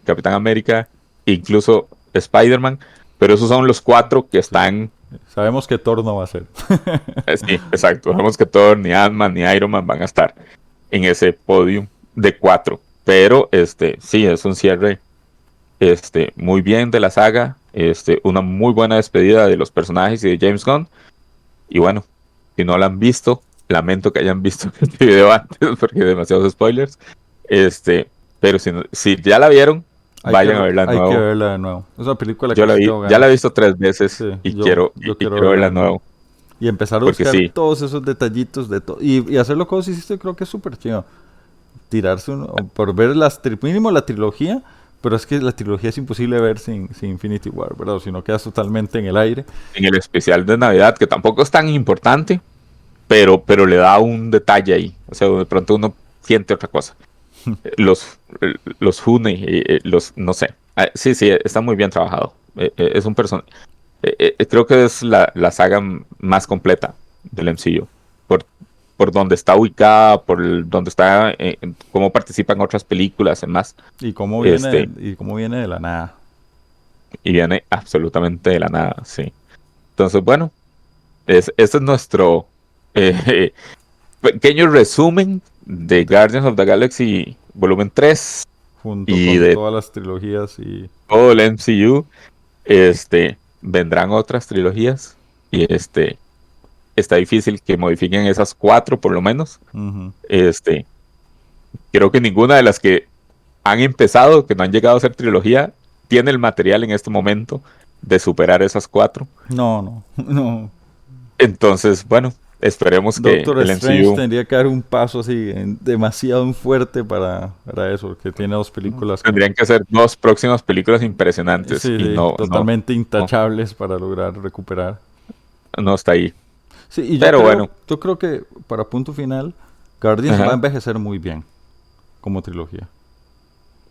Capitán América. Incluso Spider-Man. Pero esos son los cuatro que Sí. están. Sabemos que Thor no va a ser. Sí, exacto. Sabemos que Thor, ni Ant-Man, ni Iron Man van a estar en ese podio de cuatro. Pero sí, es un cierre muy bien de la saga, una muy buena despedida de los personajes y de James Gunn. Y bueno, si no la han visto, lamento que hayan visto este video antes porque hay demasiados spoilers. Pero si ya la vieron, vayan a verla de Hay que nuevo. verla de nuevo. Es una película Yo que la sí vi, tengo ya la he ganas. visto 3 veces Sí, y yo y quiero quiero verla verla de de nuevo. nuevo. Y empezar a Porque buscar sí, todos esos detallitos y hacerlo como hiciste, creo que es súper chido. Tirarse por ver mínimo la trilogía, pero es que la trilogía es imposible ver sin Infinity War, ¿verdad? Si no quedas totalmente en el aire. en el especial de Navidad, que tampoco es tan importante, pero le da un detalle ahí. O sea, de pronto uno siente otra cosa. Los Hune, no sé. Sí, sí, está muy bien trabajado. Es un personaje. Creo que es la saga más completa del MCU. Por, por donde está ubicada, donde está, cómo participa en otras películas y más. Este, Y cómo viene de la nada. y viene absolutamente de la nada, sí. Entonces, bueno, este es nuestro eh, pequeño resumen de Guardians of the Galaxy Volumen 3 Junto y con de todas las trilogías y... todo el MCU. Vendrán otras trilogías y está difícil que modifiquen esas cuatro por lo menos. Ujú. Este, Creo que ninguna de las que han empezado, que no han llegado a ser trilogía, tiene el material en este momento de superar esas cuatro. No, no, no. Entonces, bueno, esperemos que Doctor el Strange MCU tendría que dar un paso así demasiado fuerte para eso, porque tiene dos películas que... tendrían que hacer dos próximas películas impresionantes Sí, y sí, no, no, totalmente no, intachables para lograr recuperar. no está ahí. Sí, y Pero bueno, yo creo que para punto final, Guardians va a ajá, envejecer muy bien como trilogía.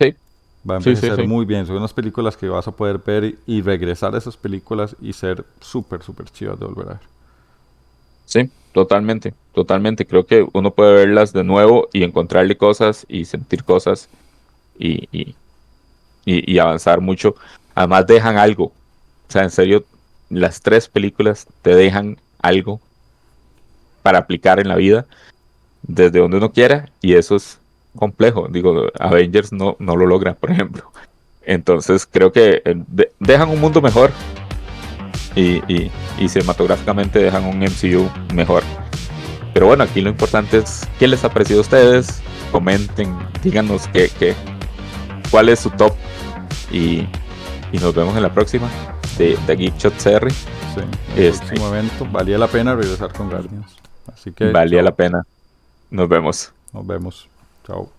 sí, Va a sí, sí, envejecer sí. muy bien. Son unas películas que vas a poder ver y regresar a esas películas y ser súper, súper chivas de volver a ver. Sí, totalmente, totalmente. Creo que uno puede verlas de nuevo y encontrarle cosas y sentir cosas y, y, y avanzar mucho. Además dejan algo. O sea, en serio, las tres películas te dejan algo para aplicar en la vida desde donde uno quiera y eso es complejo. Digo, Avengers no lo logra, por ejemplo. Entonces creo que dejan un mundo mejor y cinematográficamente dejan un MCU mejor. Pero bueno, aquí lo importante es qué les ha parecido a ustedes. Comenten, díganos cuál es su top. Y, y nos vemos en la próxima de Geek Shot CR. Sí, el Este, próximo evento valía la pena regresar con Guardians. Así que, Valía la chao, pena. Nos vemos. nos vemos. Chao.